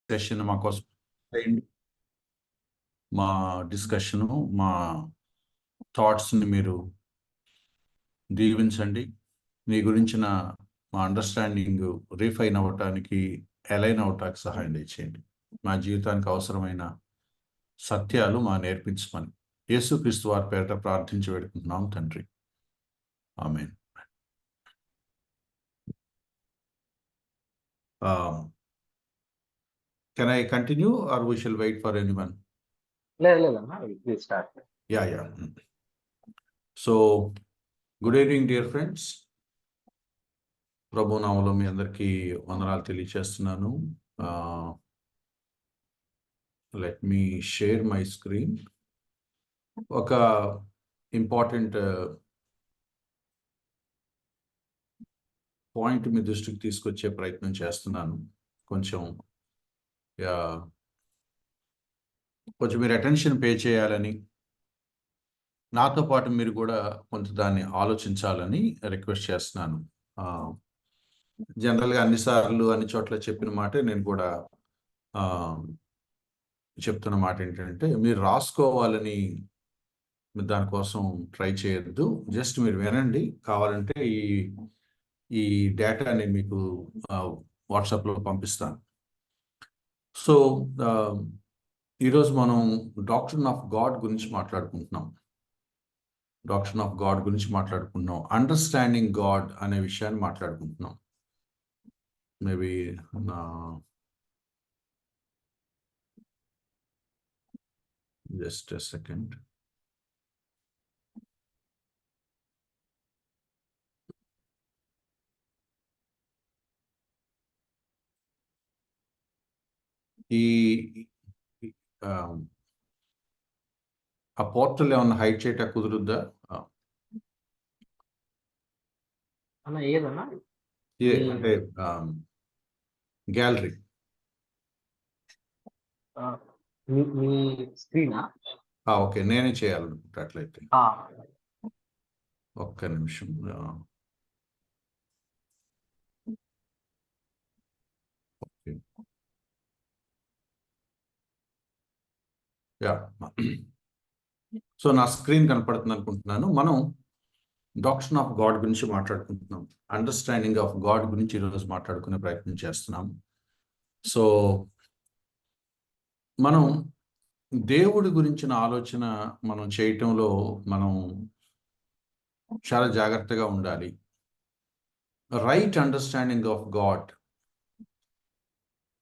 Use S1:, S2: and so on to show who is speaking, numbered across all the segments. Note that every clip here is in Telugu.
S1: సెషన్ మా కోసం చేయండి. మా డిస్కషను, మా థాట్స్ని మీరు దీవించండి. మీ గురించిన మా అండర్స్టాండింగ్ రీఫైన్ అవ్వటానికి, అలైన్ అవ్వటానికి సహాయం చేయండి. మా జీవితానికి అవసరమైన సత్యాలు మా నేర్పించమని యేసుక్రీస్తు వారి పేరిట ప్రార్థించి పెడుకుంటున్నాం తండ్రి. ఆమేన్. Can I continue or we shall wait for anyone?
S2: లేదన్నా please start.
S1: Yeah. So, good evening, dear friends. ప్రభు నామములో మీ అందరికీ వందనాలు తెలియచేస్తున్నాను. Let me share my screen. ఒక ఇంపార్టెంట్ పాయింట్ మీ దృష్టికి తీసుకొచ్చే ప్రయత్నం చేస్తున్నాను. కొంచెం మీరు అటెన్షన్ పే చేయాలని, నాతో పాటు మీరు కూడా కొంత దాన్ని ఆలోచించాలని రిక్వెస్ట్ చేస్తున్నాను. జనరల్గా అన్నిసార్లు అన్ని చోట్ల చెప్పిన మాటే నేను కూడా చెప్తున్న మాట ఏంటంటే, మీరు రాసుకోవాలని దానికోసం ట్రై చేయొద్దు. జస్ట్ మీరు వినండి. కావాలంటే ఈ డేటాని మీకు వాట్సాప్లో పంపిస్తాను. సో ఈరోజు మనం డాక్ట్రిన్ ఆఫ్ గాడ్ గురించి మాట్లాడుకుంటున్నాం. అండర్స్టాండింగ్ గాడ్ అనే విషయాన్ని మాట్లాడుకుంటున్నాం. Maybe just a second. ఆ పోర్టల్ ఏమన్నా హైడ్ చేయటం కుదురుద్దా?
S2: అన్న ఏదన్నా
S1: అంటే గ్యాలరీ
S2: మీ స్క్రీనా?
S1: ఓకే, నేనే చేయాలనుకుంటా. అట్లయితే ఒక్క నిమిషం. సో నా స్క్రీన్ కనపడుతుంది అనుకుంటున్నాను. మనం డాక్ట్రిన్ ఆఫ్ గాడ్ గురించి మాట్లాడుకుంటున్నాం. అండర్స్టాండింగ్ ఆఫ్ గాడ్ గురించి ఈరోజు మాట్లాడుకునే ప్రయత్నం చేస్తున్నాం. సో మనం దేవుడి గురించిన ఆలోచన మనం చేయటంలో మనం చాలా జాగ్రత్తగా ఉండాలి. రైట్ అండర్స్టాండింగ్ ఆఫ్ గాడ్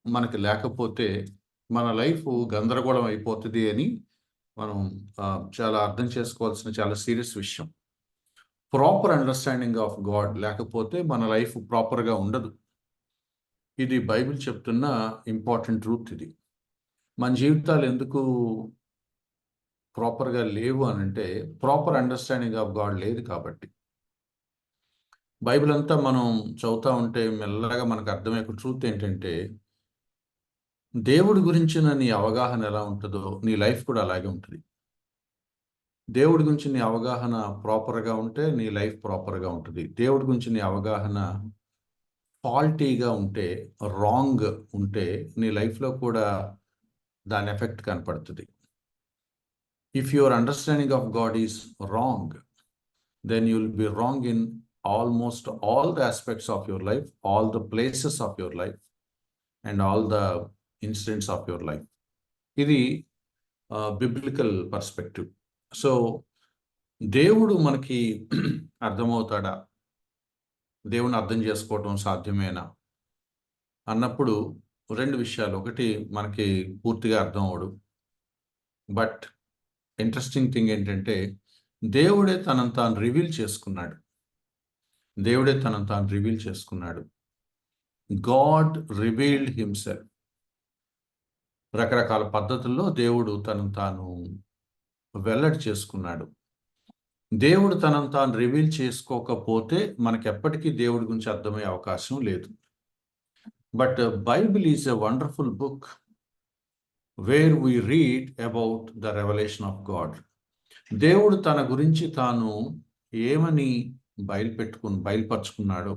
S1: మనకి లేకపోతే మన లైఫ్ గందరగోళం అయిపోతుంది అని మనం చాలా అర్థం చేసుకోవాల్సిన చాలా సీరియస్ విషయం. ప్రాపర్ అండర్స్టాండింగ్ ఆఫ్ గాడ్ లేకపోతే మన లైఫ్ ప్రాపర్గా ఉండదు. ఇది బైబిల్ చెప్తున్న ఇంపార్టెంట్ ట్రూత్. ఇది మన జీవితాలు ఎందుకు ప్రాపర్గా లేవు అని అంటే, ప్రాపర్ అండర్స్టాండింగ్ ఆఫ్ గాడ్ లేదు కాబట్టి. బైబిల్ అంతా మనం చదువుతూ ఉంటే మెల్లగా మనకు అర్థమయ్యే ట్రూత్ ఏంటంటే, దేవుడి గురించిన నీ అవగాహన ఎలా ఉంటుందో నీ లైఫ్ కూడా అలాగే ఉంటుంది. దేవుడి గురించి నీ అవగాహన ప్రాపర్గా ఉంటే నీ లైఫ్ ప్రాపర్గా ఉంటుంది. దేవుడి గురించి నీ అవగాహన ఫాల్టీగా ఉంటే, రాంగ్ ఉంటే నీ లైఫ్లో కూడా దాని ఎఫెక్ట్ కనపడుతుంది. If your understanding of God is wrong, then you will be wrong in almost all the aspects of your life, all the places of your life, and all the incidents of your life. ఇది బిబ్లికల్ పర్స్పెక్టివ్. సో దేవుడు మనకి అర్థమవుతాడా, దేవుని అర్థం చేసుకోవటం సాధ్యమేనా అన్నప్పుడు రెండు విషయాలు. ఒకటి, మనకి పూర్తిగా అర్థం అవడు. బట్ ఇంట్రెస్టింగ్ థింగ్ ఏంటంటే, దేవుడే తనను తాను రివీల్ చేసుకున్నాడు. God revealed himself. రకరకాల పద్ధతుల్లో దేవుడు తనను తాను వెల్లడి చేసుకున్నాడు. దేవుడు తనను తాను రివీల్ చేసుకోకపోతే మనకి ఎప్పటికీ దేవుడి గురించి అర్థమయ్యే అవకాశం లేదు. But Bible is a wonderful book where we read about the revolution of God. దేవుడు తన గురించి తాను ఏమని బయలుపరుచుకున్నాడో,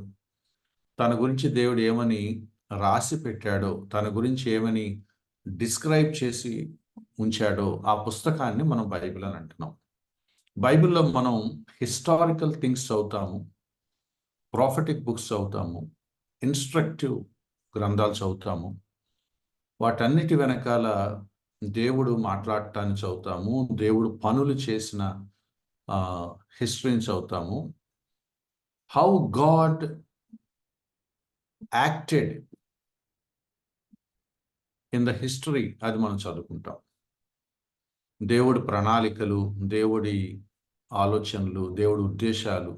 S1: తన గురించి దేవుడు ఏమని రాసి పెట్టాడో, తన గురించి ఏమని డిస్క్రైబ్ చేసి ఉంచాడో ఆ పుస్తకాన్ని మనం బైబిల్ అని అంటున్నాం. బైబిల్లో మనం హిస్టారికల్ థింగ్స్ చదువుతాము, ప్రాఫిటిక్ బుక్స్ చదువుతాము, ఇన్స్ట్రక్టివ్ గ్రంథాలు చదువుతాము. వాటన్నిటి వెనకాల దేవుడు మాట్లాడటాన్ని చదువుతాము, దేవుడు పనులు చేసిన హిస్టరీని చదువుతాము. How God acted in the history, అది మనం చదువుకుంటాం. దేవుడి ప్రణాళికలు, దేవుడి ఆలోచనలు, దేవుడి ఉద్దేశాలు,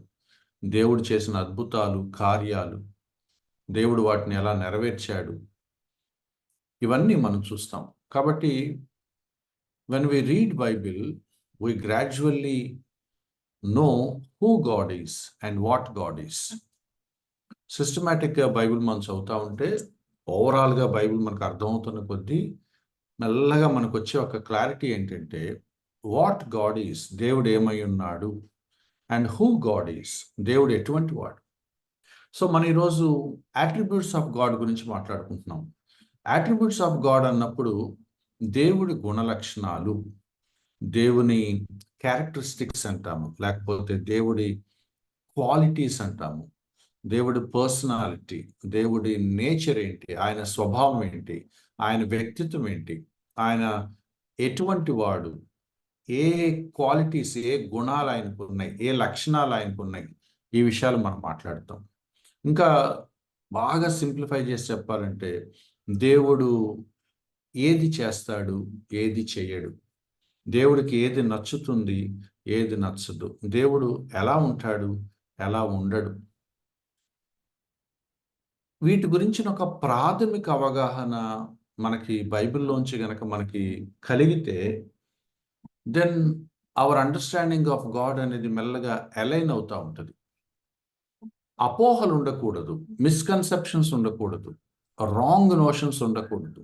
S1: దేవుడు చేసిన అద్భుతాలు, కార్యాలు, దేవుడు వాటిని ఎలా నెరవేర్చాడు, ఇవన్నీ మనం చూస్తాం. కాబట్టి when we read Bible, we gradually know who God is and what God is. సిస్టమేటిక్గా బైబిల్ మనం చదువుతూ ఉంటే ఓవరాల్గా బైబిల్ మనకు అర్థమవుతున్న కొద్దీ మెల్లగా మనకు వచ్చే ఒక క్లారిటీ ఏంటంటే వాట్ గాడ్ ఈస్, దేవుడు ఏమై ఉన్నాడు, అండ్ హూ గాడ్ ఈస్, దేవుడు ఎటువంటి వాడు. సో మనం ఈరోజు అట్రిబ్యూట్స్ ఆఫ్ గాడ్ గురించి మాట్లాడుకుంటున్నాం. అట్రిబ్యూట్స్ ఆఫ్ గాడ్ అన్నప్పుడు దేవుడి గుణలక్షణాలు, దేవుని క్యారెక్టరిస్టిక్స్ అంటాము, లేకపోతే దేవుడి క్వాలిటీస్ అంటాము, దేవుడి పర్సనాలిటీ, దేవుడి నేచర్ ఏంటి, ఆయన స్వభావం ఏంటి, ఆయన వ్యక్తిత్వం ఏంటి, ఆయన ఎటువంటి వాడు, ఏ క్వాలిటీస్, ఏ గుణాలు ఆయనకు ఉన్నాయి, ఏ లక్షణాలు ఆయనకు ఉన్నాయి, ఈ విషయాలు మనం మాట్లాడతాం. ఇంకా బాగా సింప్లిఫై చేసి చెప్పాలంటే దేవుడు ఏది చేస్తాడు, ఏది చేయడు, దేవుడికి ఏది నచ్చుతుంది, ఏది నచ్చదు, దేవుడు ఎలా ఉంటాడు, ఎలా ఉండడు, వీటి గురించిన ఒక ప్రాథమిక అవగాహన మనకి బైబిల్లోంచి గనక మనకి కలిగితే then our understanding of God అనేది మెల్లగా అలైన్ అవుతూ ఉంటుంది. అపోహలు ఉండకూడదు, మిస్కన్సెప్షన్స్ ఉండకూడదు, రాంగ్ నోషన్స్ ఉండకూడదు.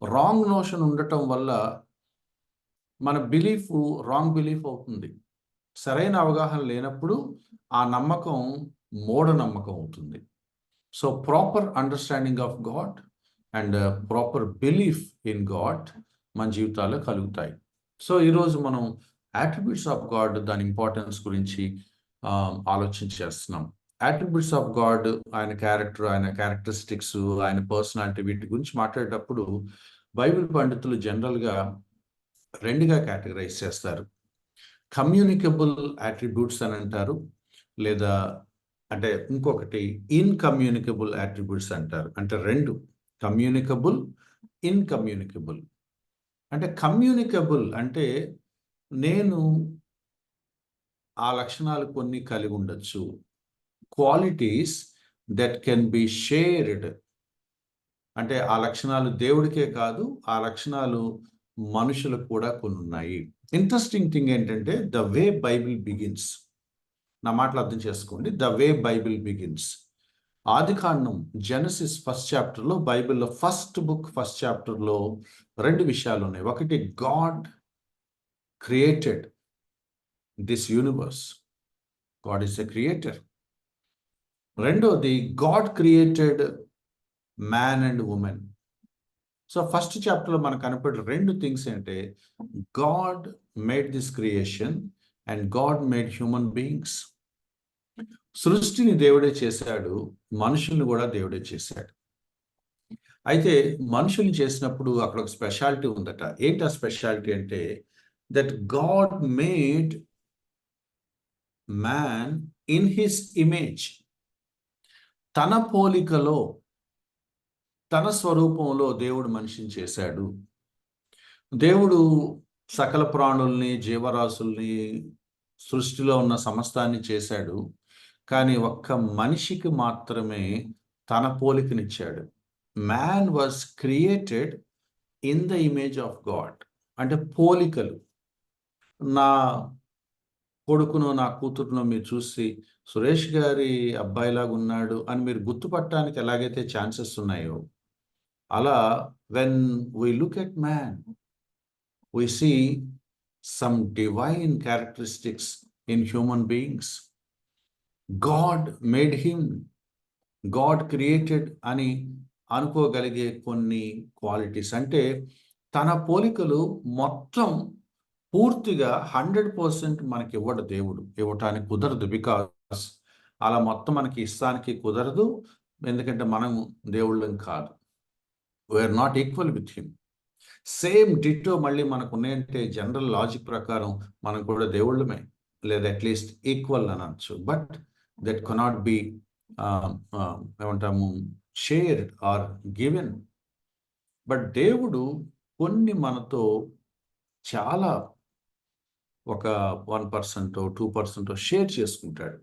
S1: రాంగ్ నోషన్ ఉండటం వల్ల మన బిలీఫ్ రాంగ్ బిలీఫ్ అవుతుంది. సరైన అవగాహన లేనప్పుడు ఆ నమ్మకం మూఢనమ్మకం అవుతుంది. So proper understanding of God and proper belief in God మన జీవితాల్లో కలుగుతాయి. సో ఈరోజు మనం అట్రిబ్యూట్స్ ఆఫ్ గాడ్, దాని ఇంపార్టెన్స్ గురించి ఆలోచించేస్తున్నాం. అట్రిబ్యూట్స్ ఆఫ్ గాడ్, ఆయన క్యారెక్టర్, ఆయన క్యారెక్టరిస్టిక్స్, ఆయన పర్సనాలిటీ, వీటి గురించి మాట్లాడేటప్పుడు బైబిల్ పండితులు జనరల్గా రెండుగా కేటగరైజ్ చేస్తారు. కమ్యూనికబుల్ అట్రిబ్యూట్స్ అని అంటారు, లేదా అంటే ఇంకొకటి ఇన్కమ్యూనికబుల్ అట్రిబ్యూట్స్ అంటారు. అంటే రెండు, కమ్యూనికబుల్, ఇన్కమ్యూనికబుల్. అంటే కమ్యూనికబుల్ అంటే నేను ఆ లక్షణాలు కొన్ని కలిగి ఉండొచ్చు, qualities that can be shared. అంటే ఆ లక్షణాలు దేవుడికే కాదు, ఆ లక్షణాలు మనుషులకు కూడా కొన్ని ఉన్నాయి. ఇంట్రెస్టింగ్ థింగ్ ఏంటంటే ద వే బైబిల్ బిగిన్స్, నా మాటలు అర్థం చేసుకోండి, the way Bible begins. Adikandam, Genesis first చాప్టర్లో, బైబిల్లో ఫస్ట్ బుక్ ఫస్ట్ చాప్టర్లో రెండు విషయాలు ఉన్నాయి. ఒకటి, God created this universe, God is a creator. రెండోది, God created man and women. So first చాప్టర్లో మనకు కనపడే రెండు థింగ్స్ ఏంటంటే God made this creation and God made human beings. సృష్టిని దేవుడే చేశాడు, మనుషుల్ని కూడా దేవుడే చేశాడు. అయితే మనుషుల్ని చేసినప్పుడు అక్కడ ఒక స్పెషాలిటీ ఉందట. ఏంటి ఆ స్పెషాలిటీ అంటే that God made man in his image. తన పోలికలో, తన స్వరూపంలో దేవుడు మనిషిని చేశాడు. దేవుడు సకల ప్రాణుల్ని, జీవరాశుల్ని, సృష్టిలో ఉన్న సమస్తాన్ని చేశాడు. కానీ ఒక్క మనిషికి మాత్రమే తన పోలికనిచ్చాడు. Man was created in the image of God. అంటే పోలికలు. నా కొడుకును, నా కూతురును మీరు చూసి సురేష్ గారి అబ్బాయిలాగా ఉన్నాడు అని మీరు గుర్తుపట్టడానికి ఎలాగైతే ఛాన్సెస్ ఉన్నాయో, అలా when we look at man we see some divine characteristics in human beings. God made him, God created అని అనుకోగలిగే కొన్ని క్వాలిటీస్. అంటే తన పోలికలు మొత్తం పూర్తిగా 100% మనకి ఇవ్వడు దేవుడు. ఇవ్వటానికి కుదరదు. బికాస్ అలా మొత్తం మనకి ఇస్తానికి కుదరదు. ఎందుకంటే మనం దేవుళ్ళం కాదు. We are not equal with him. Same ditto మళ్ళీ మనకు ఉన్నాయంటే జనరల్ లాజిక్ ప్రకారం మనం కూడా దేవుళ్ళమే, లేదా అట్లీస్ట్ ఈక్వల్ అనొచ్చు. బట్ దట్ కెనాట్ బి ఏమంటాము షేర్డ్ ఆర్ గివెన్. బట్ దేవుడు కొన్ని మనతో చాలా ఒక 1% 2% షేర్ చేసుకుంటాడు.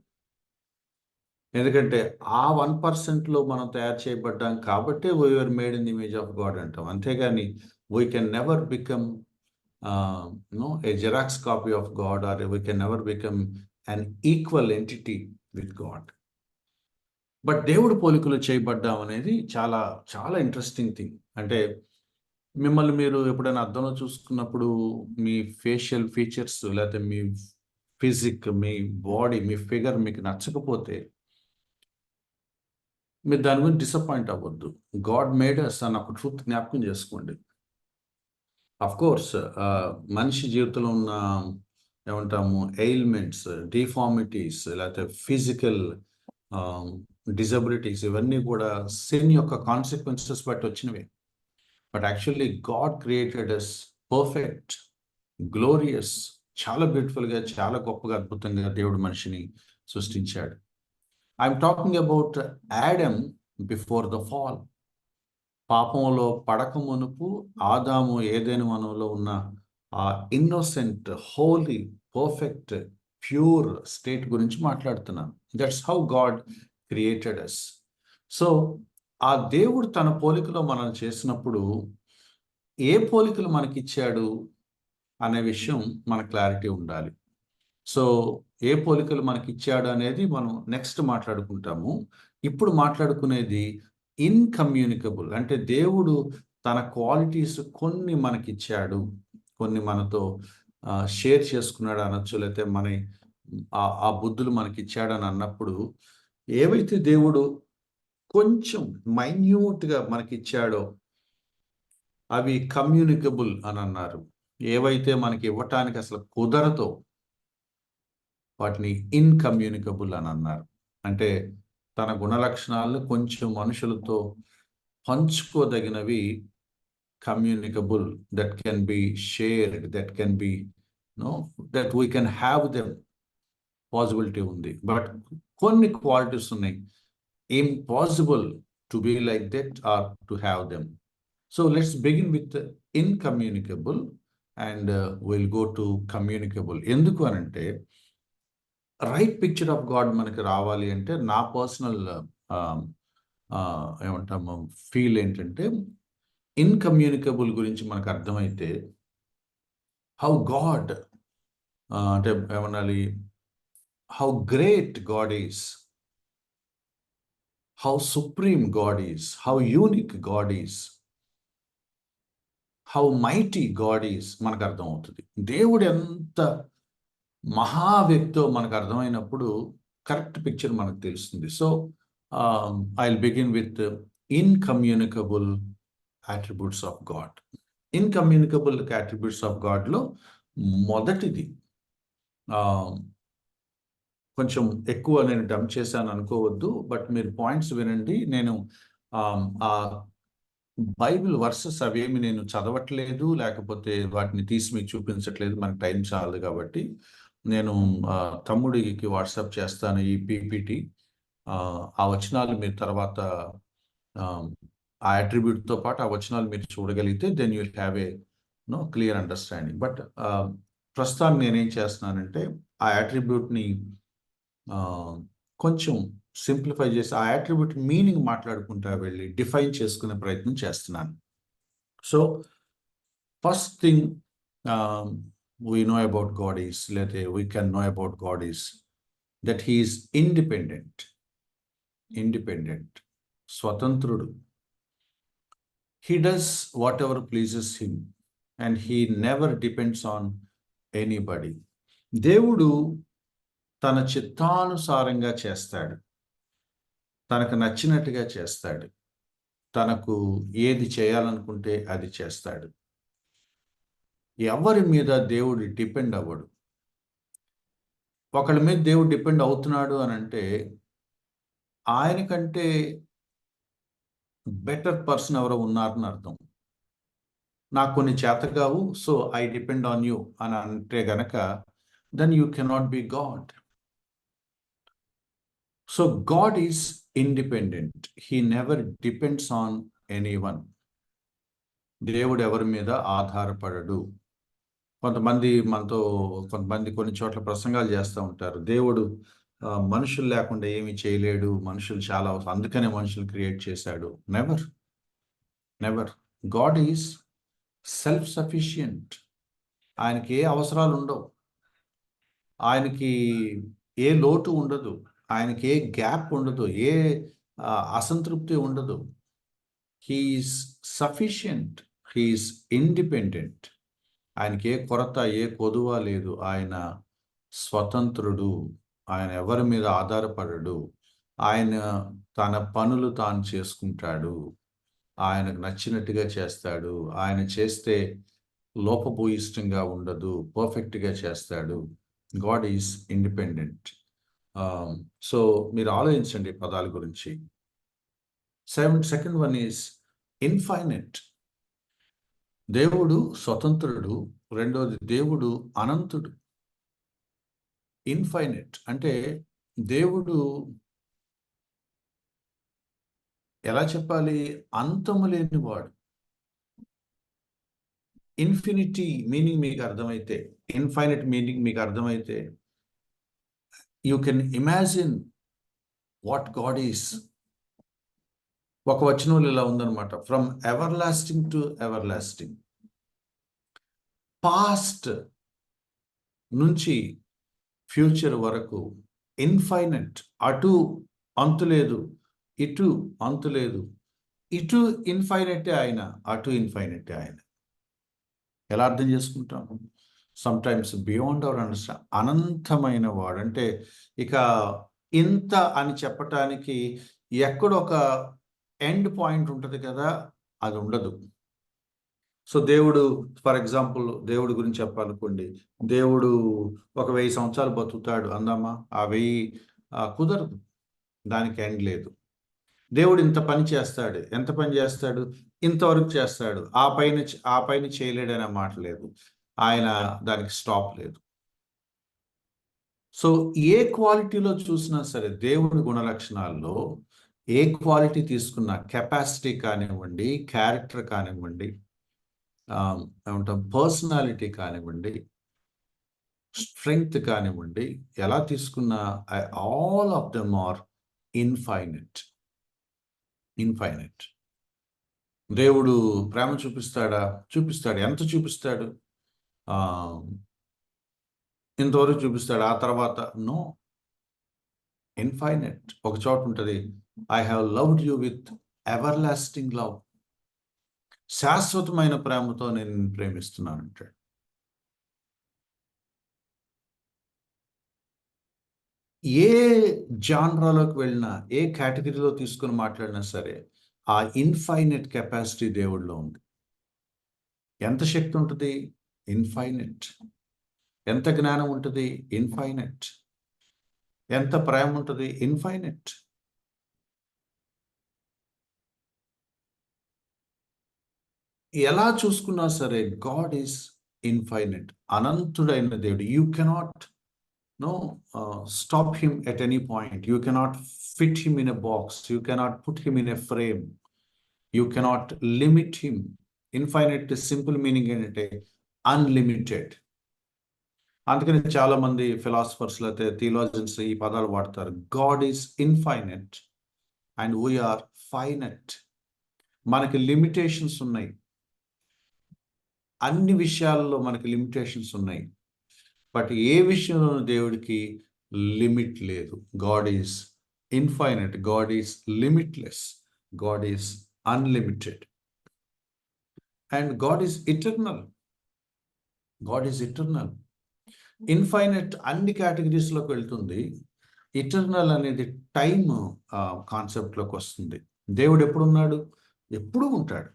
S1: ఎందుకంటే ఆ 1%లో మనం తయారు చేయబడ్డాం కాబట్టి we are made in the image of God అంటాం. అంతేగాని we can never become a xerox copy of God, or we can never become an equal entity with God. But దేవుడు పోలికలు చేయబడ్డాం అనేది చాలా చాలా ఇంట్రెస్టింగ్ థింగ్. అంటే మిమ్మల్ని మీరు ఎప్పుడైనా అద్దంలో చూసుకున్నప్పుడు మీ ఫేషియల్ ఫీచర్స్, లేకపోతే మీ ఫిజిక్, మీ బాడీ, మీ ఫిగర్ మీకు నచ్చకపోతే మీరు దాని గురించి డిసప్పాయింట్ అవ్వద్దు. గాడ్ మేడ్ అస్ అన్న ఒక ట్రూత్ జ్ఞాపకం చేసుకోండి. అఫ్ కోర్స్ మనిషి జీవితంలో ఉన్న ఏమంటాము ఎయిల్మెంట్స్, డిఫార్మిటీస్, లేకపోతే ఫిజికల్ డిజబిలిటీస్, ఇవన్నీ కూడా సిన్ యొక్క కాన్సిక్వెన్సెస్ బట్టి వచ్చినవి. But actually God created us perfect, glorious, చాలా బ్యూటిఫుల్గా, చాలా గొప్పగా, అద్భుతంగా దేవుడు మనిషిని సృష్టించాడు. I'm talking about Adam before the fall. పాపంలో పడక మునుపు ఆదాము ఏదైనా వనంలో ఉన్న ఆ innocent, holy, perfect, pure state గురించి మాట్లాడుతున్నాను. That's how God created us. So ఆ దేవుడు తన పోలికలో మనం చేసినప్పుడు ఏ పోలికలు మనకిచ్చాడు అనే విషయం మన క్లారిటీ ఉండాలి. సో ఏ పోలికలు మనకిచ్చాడు అనేది మనం నెక్స్ట్ మాట్లాడుకుంటాము. ఇప్పుడు మాట్లాడుకునేది ఇన్కమ్యూనికబుల్. అంటే దేవుడు తన క్వాలిటీస్ కొన్ని మనకిచ్చాడు, కొన్ని మనతో షేర్ చేసుకున్నాడు అనొచ్చు, లేకపోతే మన ఆ బుద్ధులు మనకిచ్చాడని అన్నప్పుడు ఏవైతే దేవుడు కొంచెం మైన్యూట్గా మనకిచ్చాడో అవి కమ్యూనికబుల్ అని అన్నారు. ఏవైతే మనకి ఇవ్వటానికి అసలు కుదరతో వాటిని ఇన్కమ్యూనికబుల్ అని అన్నారు. అంటే తన గుణలక్షణాలను కొంచెం మనుషులతో పంచుకోదగినవి communicable, that can be shared, that can be that we can have them possibility ఉంది. బట్ కొన్ని క్వాలిటీస్ ఉన్నాయి impossible to be like that or to have them. So let's begin with incommunicable and will go to communicable. ఎందుకు అనంటే రైట్ పిక్చర్ ఆఫ్ గాడ్ మనకి రావాలి అంటే నా పర్సనల్ ఏమంటాము ఫీల్ ఏంటంటే ఇన్కమ్యూనికబుల్ గురించి మనకు అర్థమైతే హౌ గాడ్ అంటే ఏమనాలి, how great God is, how supreme God is, how unique God is, how mighty God is మనకు అర్థమవుతుంది. దేవుడు ఎంత మహా వ్యక్తో మనకు అర్థమైనప్పుడు కరెక్ట్ పిక్చర్ మనకు తెలుస్తుంది. So I will begin with incommunicable attributes of God. Incommunicable attributes of గాడ్లో మొదటిది, కొంచెం ఎక్కువ నేను డంప్ చేశాను అనుకోవద్దు, బట్ మీరు పాయింట్స్ వినండి. నేను ఆ బైబిల్ వర్సెస్ అవేమి నేను చదవట్లేదు, లేకపోతే వాటిని తీసి మీకు చూపించట్లేదు, మనకు టైం చాలదు కాబట్టి. నేను తమ్ముడికి వాట్సాప్ చేస్తాను ఈ పీపీటీ. ఆ వచనాలు మీరు తర్వాత ఆ అట్రిబ్యూట్తో పాటు ఆ వచనాలు మీరు చూడగలిగితే then you will have a clear understanding. But ప్రస్తుతానికి నేనేం చేస్తున్నానంటే ఆ అట్రిబ్యూట్ని కొంచెం సింప్లిఫై చేసి ఆ అట్రిబ్యూట్ మీనింగ్ మాట్లాడుకుంటా వెళ్ళి డిఫైన్ చేసుకునే ప్రయత్నం చేస్తున్నాను. So first thing we know about God is, we can know about God is that he is independent, స్వతంత్రుడు. He does whatever pleases him and he never depends on anybody. దేవుడు తన చిత్తానుసారంగా చేస్తాడు, తనకు నచ్చినట్టుగా చేస్తాడు. తనకు ఏది చేయాలనుకుంటే అది చేస్తాడు. ఎవరి మీద దేవుడు డిపెండ్ అవ్వడు. ఒకళ్ళ మీద దేవుడు డిపెండ్ అవుతున్నాడు అని అంటే ఆయన కంటే బెటర్ పర్సన్ ఎవరో ఉన్నారని అర్థం. నాకు కొన్ని చేతకావు, so I depend on you అని అంటే గనక then you cannot be God. So God is independent. He never depends on anyone. దేవుడు ఎవరి మీద ఆధారపడడు. కొంతమంది కొన్ని చోట్ల ప్రసంగాలు చేస్తూ ఉంటారు. దేవుడు మనుషులు లేకుండా ఏమీ చేయలేడు, మనుషులు చాలా అందుకనే మనుషులు క్రియేట్ చేశాడు. Never. God is self sufficient. ఆయనకి ఏ అవసరాలు ఉండవు, ఆయనకి ఏ లోటు ఉండదు, ఆయనకి ఏ గ్యాప్ ఉండదు, ఏ అసంతృప్తి ఉండదు. He's sufficient, he's independent. ఆయనకి ఏ కొరత, ఏ కొదువ లేదు. ఆయన స్వతంత్రుడు. ఆయన ఎవరి మీద ఆధారపడడు. ఆయన తన పనులు తాను చేసుకుంటాడు. ఆయనకు నచ్చినట్టుగా చేస్తాడు. ఆయన చేస్తే లోపభూయిష్టంగా ఉండదు, పర్ఫెక్ట్గా చేస్తాడు. God is independent. సో మీరు ఆలోచించండి పదాల గురించి. Second one is infinite. దేవుడు స్వతంత్రుడు. రెండోది దేవుడు అనంతుడు. ఇన్ఫైనైట్ అంటే దేవుడు ఎలా చెప్పాలి, అంతము లేనివాడు. ఇన్ఫినిటీ మీనింగ్ మీకు అర్థమైతే, ఇన్ఫైనైట్ మీనింగ్ మీకు అర్థమైతే you can imagine what God is. ఒక వచనంలో ఇలా ఉందన్నమాట, from ever lasting to ever lasting. Past నుంచి ఫ్యూచర్ వరకు ఇన్ఫైనైట్. అటు అంతులేదు, ఇటు అంతులేదు. ఇటు ఇన్ఫైనైటే ఆయన, అటు ఇన్ఫైనైటే ఆయన. ఎలా అర్థం చేసుకుంటాం? Sometimes beyond our understand. అనంతమైన వాడు అంటే ఇక ఇంత అని చెప్పటానికి ఎక్కడొక ఎండ్ పాయింట్ ఉంటుంది కదా, అది ఉండదు. సో దేవుడు, ఫర్ ఎగ్జాంపుల్ దేవుడి గురించి చెప్పాలనుకోండి, దేవుడు ఒక 1000 సంవత్సరాలు బతుకుతాడు అందామా? ఆ 1000 కుదరదు, దానికి ఎండ్ లేదు. దేవుడు ఇంత పని చేస్తాడు. ఎంత పని చేస్తాడు? ఇంతవరకు చేస్తాడు. ఆ పైన చేయలేడనే మాట లేదు. ఆయన దానికి స్టాప్ లేదు. సో ఏ క్వాలిటీలో చూసినా సరే, దేవుడి గుణలక్షణాల్లో ఏ క్వాలిటీ తీసుకున్నా, కెపాసిటీ కానివ్వండి, క్యారెక్టర్ కానివ్వండి, ఏమంటాం పర్సనాలిటీ కానివ్వండి, స్ట్రెంగ్త్ కానివ్వండి, ఎలా తీసుకున్నా all of them are infinite. దేవుడు ప్రేమ చూపిస్తాడా? చూపిస్తాడు. ఎంత చూపిస్తాడు? ఇంతవరకు చూపిస్తాడు, ఆ తర్వాత నో. ఇన్ఫైనైట్. ఒక చోట ఉంటుంది, I have loved you with ever lasting love. శాశ్వతమైన ప్రేమతో నేను ప్రేమిస్తున్నాను అంటాడు. ఏ జాన్రాలోకి వెళ్ళినా, ఏ కేటగిరీలో తీసుకుని మాట్లాడినా సరే, ఆ ఇన్ఫైనైట్ కెపాసిటీ దేవుడిలో ఉంది. ఎంత శక్తి ఉంటుంది? ఇన్ఫైనైట్. ఎంత జ్ఞానం ఉంటుంది? ఇన్ఫైనైట్. ఎంత ప్రేమ ఉంటుంది? ఇన్ఫైనైట్. ఎలా చూసుకున్నా సరే గాడ్ ఈస్ ఇన్ఫైనైట్. అనంతుడైన దేవుడు. You cannot stop him at any point. You cannot fit him in a box. You cannot put him in a frame. You cannot limit him. Infinite simple meaning ఏంటంటే అన్లిమిటెడ్. అందుకని చాలా మంది ఫిలాసఫర్స్ లేకపోతే థియాలజియన్స్ ఈ పదాలు వాడతారు. God is infinite and we are finite. మనకి లిమిటేషన్స్ ఉన్నాయి, అన్ని విషయాల్లో మనకి లిమిటేషన్స్ ఉన్నాయి. బట్ ఏ విషయంలోనూ దేవుడికి లిమిట్ లేదు. God is infinite, God is limitless, God is unlimited. And God is eternal. Infinite అన్ని కేటగిరీస్లోకి వెళ్తుంది. ఇటర్నల్ అనేది టైమ్ కాన్సెప్ట్లోకి వస్తుంది. దేవుడు ఎప్పుడున్నాడు? ఎప్పుడూ ఉంటాడు.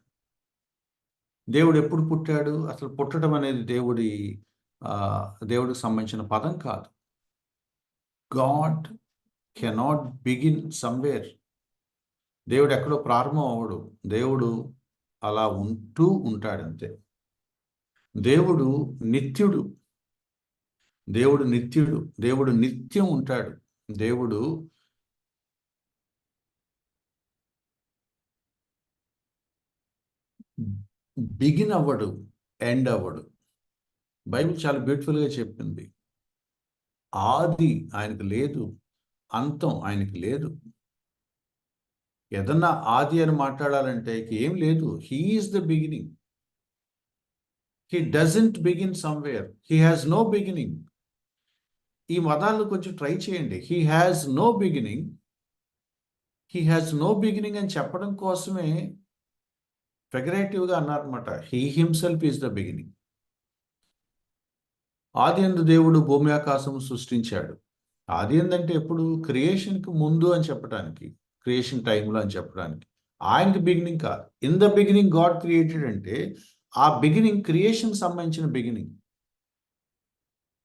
S1: దేవుడు ఎప్పుడు పుట్టాడు? అసలు పుట్టడం అనేది దేవుడికి సంబంధించిన పదం కాదు. God cannot begin somewhere. దేవుడు ఎక్కడో ప్రారంభం అవ్వడు. దేవుడు అలా ఉంటూ ఉంటాడంతే. దేవుడు నిత్యుడు. దేవుడు నిత్యం ఉంటాడు. దేవుడు బిగిన్ అవ్వడు, ఎండ్ అవ్వడు. బైబిల్ చాలా బ్యూటిఫుల్గా చెప్పింది. ఆది ఆయనకు లేదు, అంతం ఆయనకి లేదు. ఏదన్నా ఆది అని మాట్లాడాలంటే ఏం లేదు. He is the beginning. He doesn't begin somewhere. He has no beginning. ఈ మతాలను కొంచెం ట్రై చేయండి. హీ హ్యాస్ నో బిగినింగ్ అని చెప్పడం కోసమే ఫిగరేటివ్గా అన్నారన్నమాట. He himself is the beginning. ఆది యందు దేవుడు భూమి ఆకాశము సృష్టించాడు. ఆది ఏందంటే ఎప్పుడు? క్రియేషన్కి ముందు అని చెప్పడానికి, క్రియేషన్ టైంలో అని చెప్పడానికి. ఆయనకి బిగినింగ్ కాదు. In the beginning God created అంటే ఆ బిగినింగ్ క్రియేషన్ సంబంధించిన బిగినింగ్.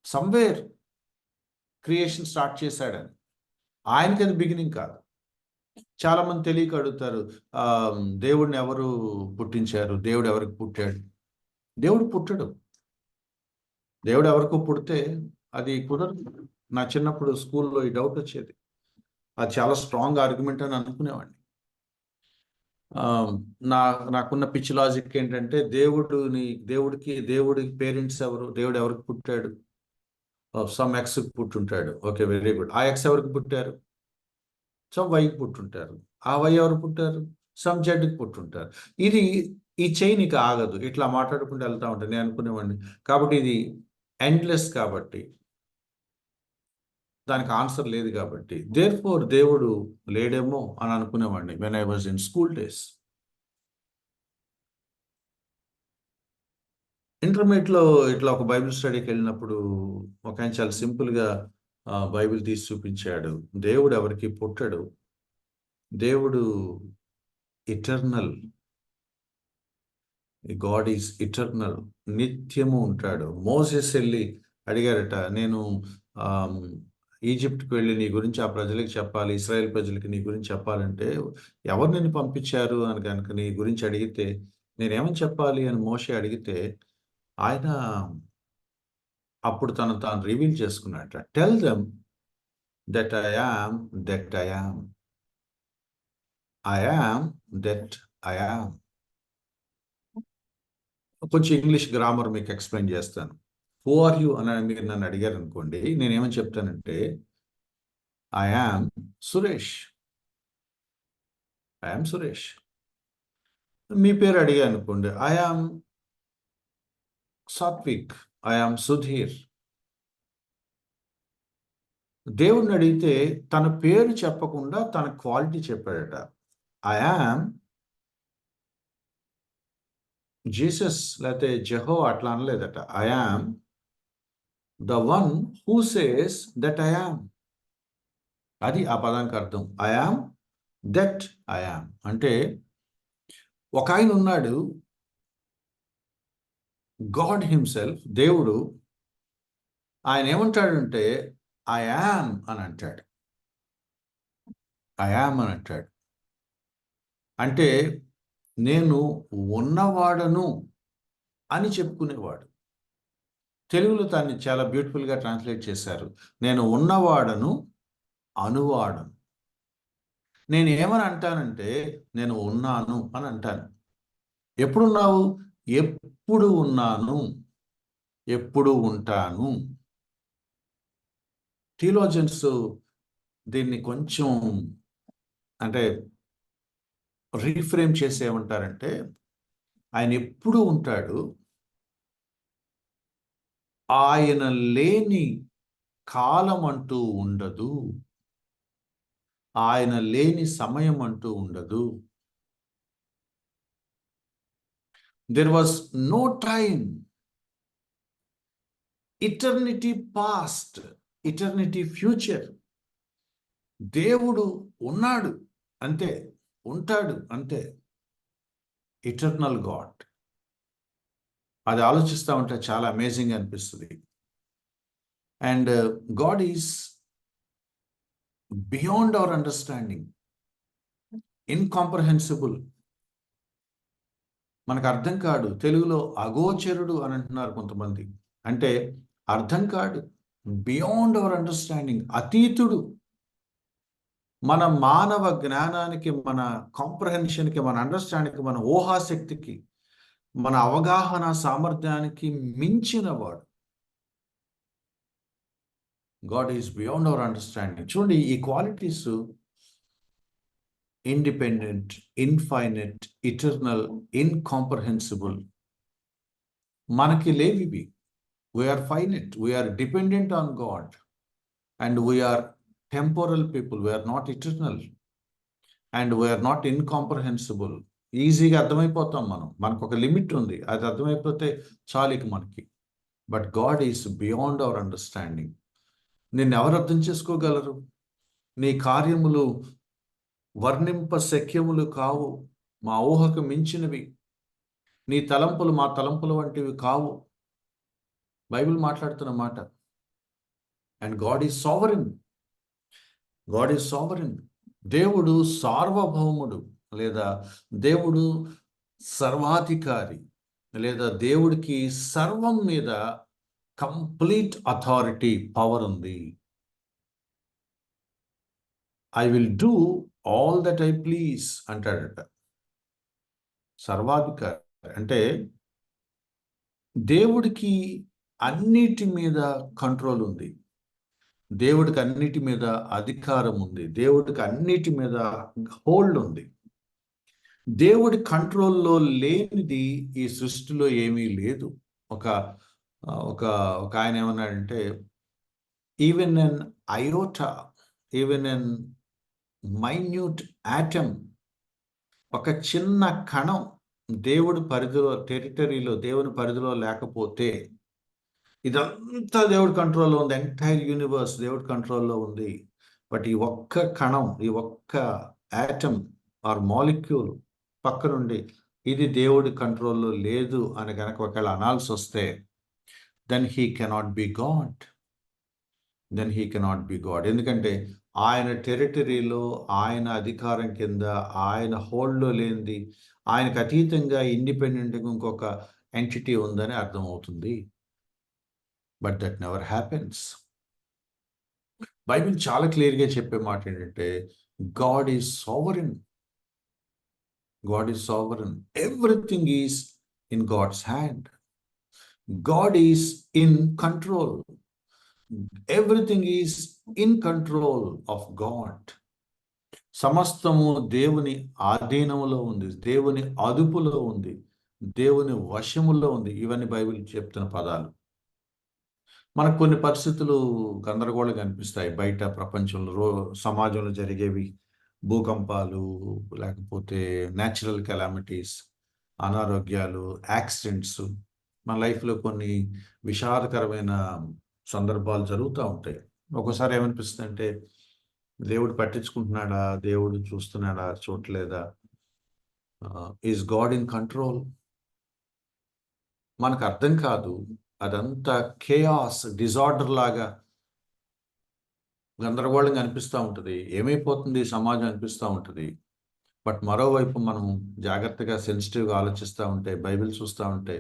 S1: సమ్వేర్ క్రియేషన్ స్టార్ట్ చేశాడని. ఆయనకి అది బిగినింగ్ కాదు. చాలామంది తెలియక అడుగుతారు, దేవుడిని ఎవరు పుట్టించారు? దేవుడు ఎవరికి పుట్టాడు? దేవుడు పుట్టడు. దేవుడు ఎవరికో పుడితే అది కుదరదు. నా చిన్నప్పుడు స్కూల్లో ఈ డౌట్ వచ్చేది. అది చాలా స్ట్రాంగ్ ఆర్గ్యుమెంట్ అని అనుకునేవాడిని. నాకున్న పిచ్చి లాజిక్ ఏంటంటే దేవుడికి పేరెంట్స్ ఎవరు? దేవుడు ఎవరికి పుట్టాడు? సమ్ ఎక్స్కి పుట్టుంటాడు. Okay, very good. ఆ ఎక్స్ ఎవరికి పుట్టారు? సమ్ వైకి పుట్టుంటారు. ఆ వై ఎవరు పుట్టారు? సమ్ జెడ్కి పుట్టుంటారు. ఈ చైన్ ఇక ఆగదు. ఇట్లా మాట్లాడుకుంటూ వెళ్తా ఉంటాను. నేను అనుకునేవాడిని. కాబట్టి ఇది ఎండ్లెస్, కాబట్టి దానికి ఆన్సర్ లేదు. కాబట్టి దేర్ఫోర్ దేవుడు లేడేమో అని అనుకునేవాడిని when I was in school days. ఇంటర్మీడియట్లో ఇట్లా ఒక బైబిల్ స్టడీకి వెళ్ళినప్పుడు ఒక ఆయన చాలా సింపుల్గా బైబిల్ తీసి చూపించాడు. దేవుడు ఎవరికి పుట్టడు. దేవుడు ఇటర్నల్. God is eternal. నిత్యము ఉంటాడు. మోసెస్ వెళ్ళి అడిగారట, నేను ఈజిప్ట్కి వెళ్ళి నీ గురించి ఆ ప్రజలకు చెప్పాలి, ఇస్రాయేల్ ప్రజలకి నీ గురించి చెప్పాలంటే ఎవరు నిన్ను పంపించారు అని కనుక నీ గురించి అడిగితే నేనేమని చెప్పాలి అని మోషే అడిగితే ఆయన అప్పుడు తాను రివీల్ చేసుకున్నట్ట. Tell them that I am that I am. I am that I am. కొంచెం ఇంగ్లీష్ గ్రామర్ మీకు ఎక్స్ప్లెయిన్ చేస్తాను. హూ ఆర్ యూ అని మీరు నన్ను అడిగారు అనుకోండి, నేనేమని చెప్తానంటే I am Suresh. I am Suresh. మీ పేరు అడిగా అనుకోండి, I am Satvik. I am Sudheer. దేవుడిని అడిగితే తన పేరు చెప్పకుండా తన క్వాలిటీ చెప్పాడట. ఐ యామ్ జీసస్ లేకపోతే జెహో అట్లా అనలేదట. I am the one who says that I am. అది ఆ పదానికి అర్థం. I am that I am అంటే ఒక ఆయన ఉన్నాడు, గాడ్ హిమ్సెల్ఫ్, దేవుడు. ఆయన ఏమంటాడంటే ఐ యామ్ అని అంటాడు. ఐ యామ్ అని అంటాడు. అంటే నేను ఉన్నవాడను అని చెప్పుకునేవాడు. తెలుగులో దాన్ని చాలా బ్యూటిఫుల్గా ట్రాన్స్లేట్ చేశారు. నేను ఉన్నవాడను, అనువాడను. నేను ఏమని అంటానంటే నేను ఉన్నాను అని అంటాను. ఎప్పుడున్నావు? ఎప్పుడు ఉన్నాను, ఎప్పుడు ఉంటాను. థియోలాజియన్స్ దీన్ని కొంచెం అంటే రీఫ్రేమ్ చేసి ఏమంటారంటే ఆయన ఎప్పుడు ఉంటాడు, ఆయన లేని కాలం అంటూ ఉండదు, ఆయన లేని సమయం అంటూ ఉండదు. There was no time. Eternity past, eternity future. దేవుడు ఉన్నాడు అంతే, ఉంటాడు అంతే. Eternal God. అది ఆలోచిస్తూ ఉంటే చాలా అమేజింగ్ అనిపిస్తుంది. And God is beyond our understanding, incomprehensible. మనకు అర్థం కాడు. తెలుగులో అగోచరుడు అని అంటున్నారు కొంతమంది. అంటే అర్థం కాడు, బియాండ్ అవర్ అండర్స్టాండింగ్, అతీతుడు. మన మానవ జ్ఞానానికి, మన కాంప్రహెన్షన్కి, మన అండర్స్టాండింగ్కి, మన ఊహాశక్తికి, మన అవగాహన సామర్థ్యానికి మించినవాడు. God is beyond our understanding. చూడండి, ఈ qualities independent, infinite, eternal, incomprehensible మనకి లేవివి. We are finite, we are dependent on God, and we are temporal people, we are not eternal, and we are not incomprehensible. ఈజీగా అర్థమైపోతాం మనం. మనకు ఒక లిమిట్ ఉంది, అది అర్థమైపోతే చాలు ఇక మనకి. But God is beyond our understanding. నిన్ను ఎవరు అర్థం చేసుకోగలరు? నీ కార్యములు వర్ణింప శక్యములు కావు, మా ఊహకు మించినవి. నీ తలంపులు మా తలంపుల వంటివి కావు. బైబిల్ మాట్లాడుతున్న మాట. And God is sovereign. God is sovereign. దేవుడు సార్వభౌముడు, లేదా దేవుడు సర్వాధికారి, లేదా దేవుడికి సర్వం మీద కంప్లీట్ అథారిటీ, పవర్ ఉంది. I will do all that I please అంటాడట. సర్వాధికారి అంటే దేవుడికి అన్నిటి మీద కంట్రోల్ ఉంది, దేవుడికి అన్నిటి మీద అధికారం ఉంది, దేవుడికి అన్నిటి మీద హోల్డ్ ఉంది. దేవుడి కంట్రోల్లో లేనిది ఈ సృష్టిలో ఏమీ లేదు. ఒక ఒక ఒక ఆయన ఏమన్నాడంటే, even n ఐరోటా, even n minute atom, ఒక చిన్న కణం దేవుడి పరిధిలో, టెరిటరీలో, దేవుని పరిధిలో లేకపోతే ఇదంతా దేవుడి కంట్రోల్లో ఉంది. ఎంటైర్ యూనివర్స్ దేవుడి కంట్రోల్లో ఉంది. బట్ ఈ ఒక్క కణం, ఈ ఒక్క యాటమ్ ఆర్ మాలిక్యూల్ పక్క నుండి ఇది దేవుడి కంట్రోల్లో లేదు అని కనుక ఒకవేళ అనాల్సి వస్తే, then he cannot be God. ఎందుకంటే ఆయన టెరిటరీలో, ఆయన అధికారం కింద, ఆయన హోల్డ్లో లేనిది, ఆయనకు అతీతంగా ఇండిపెండెంట్గా ఇంకొక ఎంటిటీ ఉందని అర్థమవుతుంది. But that never happens. Bible చాలా క్లియర్గా చెప్పే మాట ఏంటంటే, God is sovereign. God is sovereign. Everything is in God's hand. God is in control. Everything is in control of God. సమస్తము దేవుని ఆధీనంలో ఉంది, దేవుని అదుపులో ఉంది, దేవుని వశములో ఉంది. ఇవన్నీ బైబిల్ చెప్తున్న పదాలు. మనకు కొన్ని పరిస్థితులు గందరగోళంగా అనిపిస్తాయి. బయట ప్రపంచంలో, సమాజంలో జరిగేవి, భూకంపాలు, లేకపోతే న్యాచురల్ కెలామిటీస్, అనారోగ్యాలు, యాక్సిడెంట్స్, మన లైఫ్లో కొన్ని విషాదకరమైన సందర్భాలు జరుగుతూ ఉంటాయి. ఒక్కోసారి ఏమనిపిస్తుంది అంటే, దేవుడు పట్టించుకుంటున్నాడా, దేవుడు చూస్తున్నాడా, చూడలేదా? Is God in control? మనకు అర్థం కాదు. అదంతా కేయాస్, డిజార్డర్ లాగా గందరగోళంగా అనిపిస్తూ ఉంటుంది. ఏమైపోతుంది సమాజం అనిపిస్తూ ఉంటుంది. బట్ మరోవైపు మనం జాగ్రత్తగా, సెన్సిటివ్గా ఆలోచిస్తూ ఉంటే, బైబిల్ చూస్తూ ఉంటే,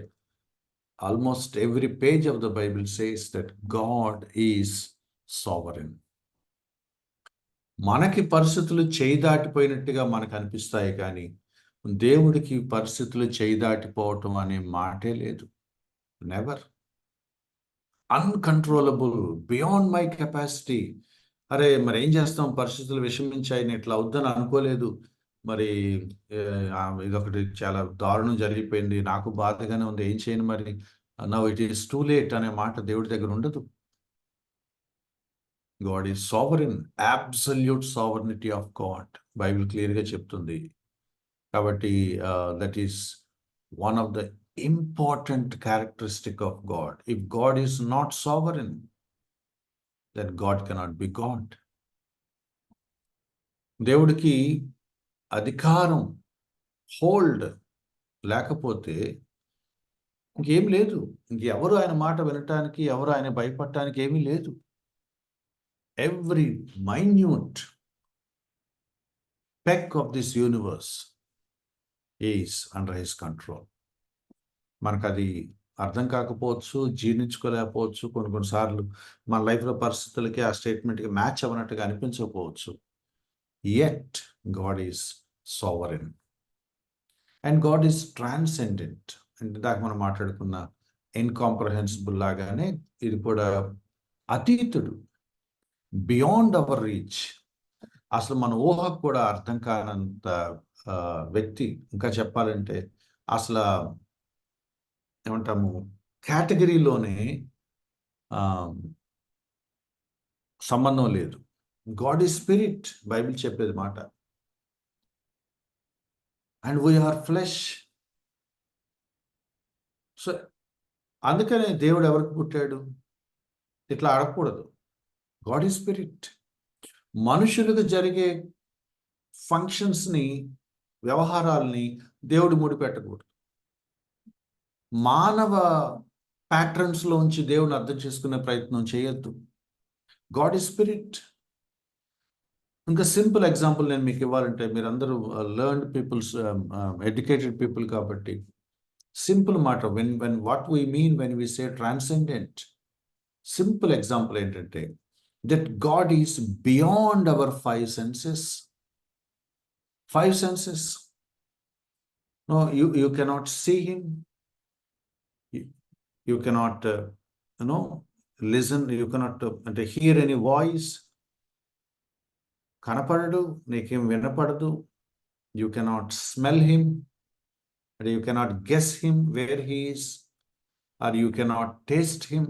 S1: almost every page of the Bible says that God is sovereign. మనకి పరిస్థితులు చేయి దాటిపోయినట్టుగా మనకు అనిపిస్తాయి, కానీ దేవుడికి పరిస్థితులు చేయి దాటిపోవటం అనే మాటే లేదు. Never. Uncontrollable, beyond my capacity. అరే మరి ఏం చేస్తాం, పరిస్థితులు విషమించాయి, నేను ఇట్లా అవుద్దని అనుకోలేదు, మరి ఇదొకటి చాలా దారుణం జరిగిపోయింది, నాకు బాధగానే ఉంది, ఏం చేయను మరి, now it is too late అనే మాట దేవుడి దగ్గర ఉండదు. God is sovereign, absolute sovereignty of God Bible క్లియర్గా చెప్తుంది. కాబట్టి that is one of the important characteristic of God. If God is not sovereign, then God cannot be God. దేవుడికి అధికారం, హోల్డ్, లేకపోతే ఇంకేం లేదు. ఇంకెవరు ఆయన మాట వినటానికి, ఎవరు ఆయన భయపడటానికి ఏమీ లేదు. Every minute peck of this universe is under his control. మనకది అర్థం కాకపోవచ్చు, జీర్ణించుకోలేకపోవచ్చు. కొన్నిసార్లు మన లైఫ్లో పరిస్థితులకి ఆ స్టేట్మెంట్కి మ్యాచ్ అవ్వనట్టుగా అనిపించకపోవచ్చు. Yet God is sovereign and God is transcendent. అంటే దాకా మనం మాట్లాడుకున్న ఇన్కాంప్రహెన్సిబుల్ లాగానే ఇది కూడా అతీతుడు, బియాండ్ అవర్ రీచ్. అసలు మన ఊహకు కూడా అర్థం కానంత వ్యక్తి. ఇంకా చెప్పాలంటే అసలు ఏమంటాము, కేటగిరీలోనే సంబంధం లేదు. గాడ్ ఈజ్ స్పిరిట్, బైబిల్ చెప్పేది మాట. And we are flesh. సో అందుకనే దేవుడు ఎవరికి పుట్టాడు? ఇట్లా అడగకూడదు. God is spirit. మనుషులకు జరిగే ఫంక్షన్స్ని, వ్యవహారాల్ని దేవుడు ముడిపెట్టకూడదు. మానవ ప్యాటర్న్స్లోంచి దేవుని అర్థం చేసుకునే ప్రయత్నం చేయొద్దు. God is spirit. ఇంకా సింపుల్ ఎగ్జాంపుల్ నేను మీకు ఇవ్వాలంటే, మీరందరూ లెర్న్డ్ పీపుల్స్, ఎడ్యుకేటెడ్ పీపుల్ కాబట్టి సింపుల్ మాట, when what we mean when we say transcendent. Simple example ఏంటంటే, that God is beyond our 5 senses. 5 senses. No, you cannot see him. You cannot, listen. You cannot hear any voice. కనపడడు, నీకేం వినపడదు. You cannot smell him. And you cannot guess him where he is, or you cannot taste him,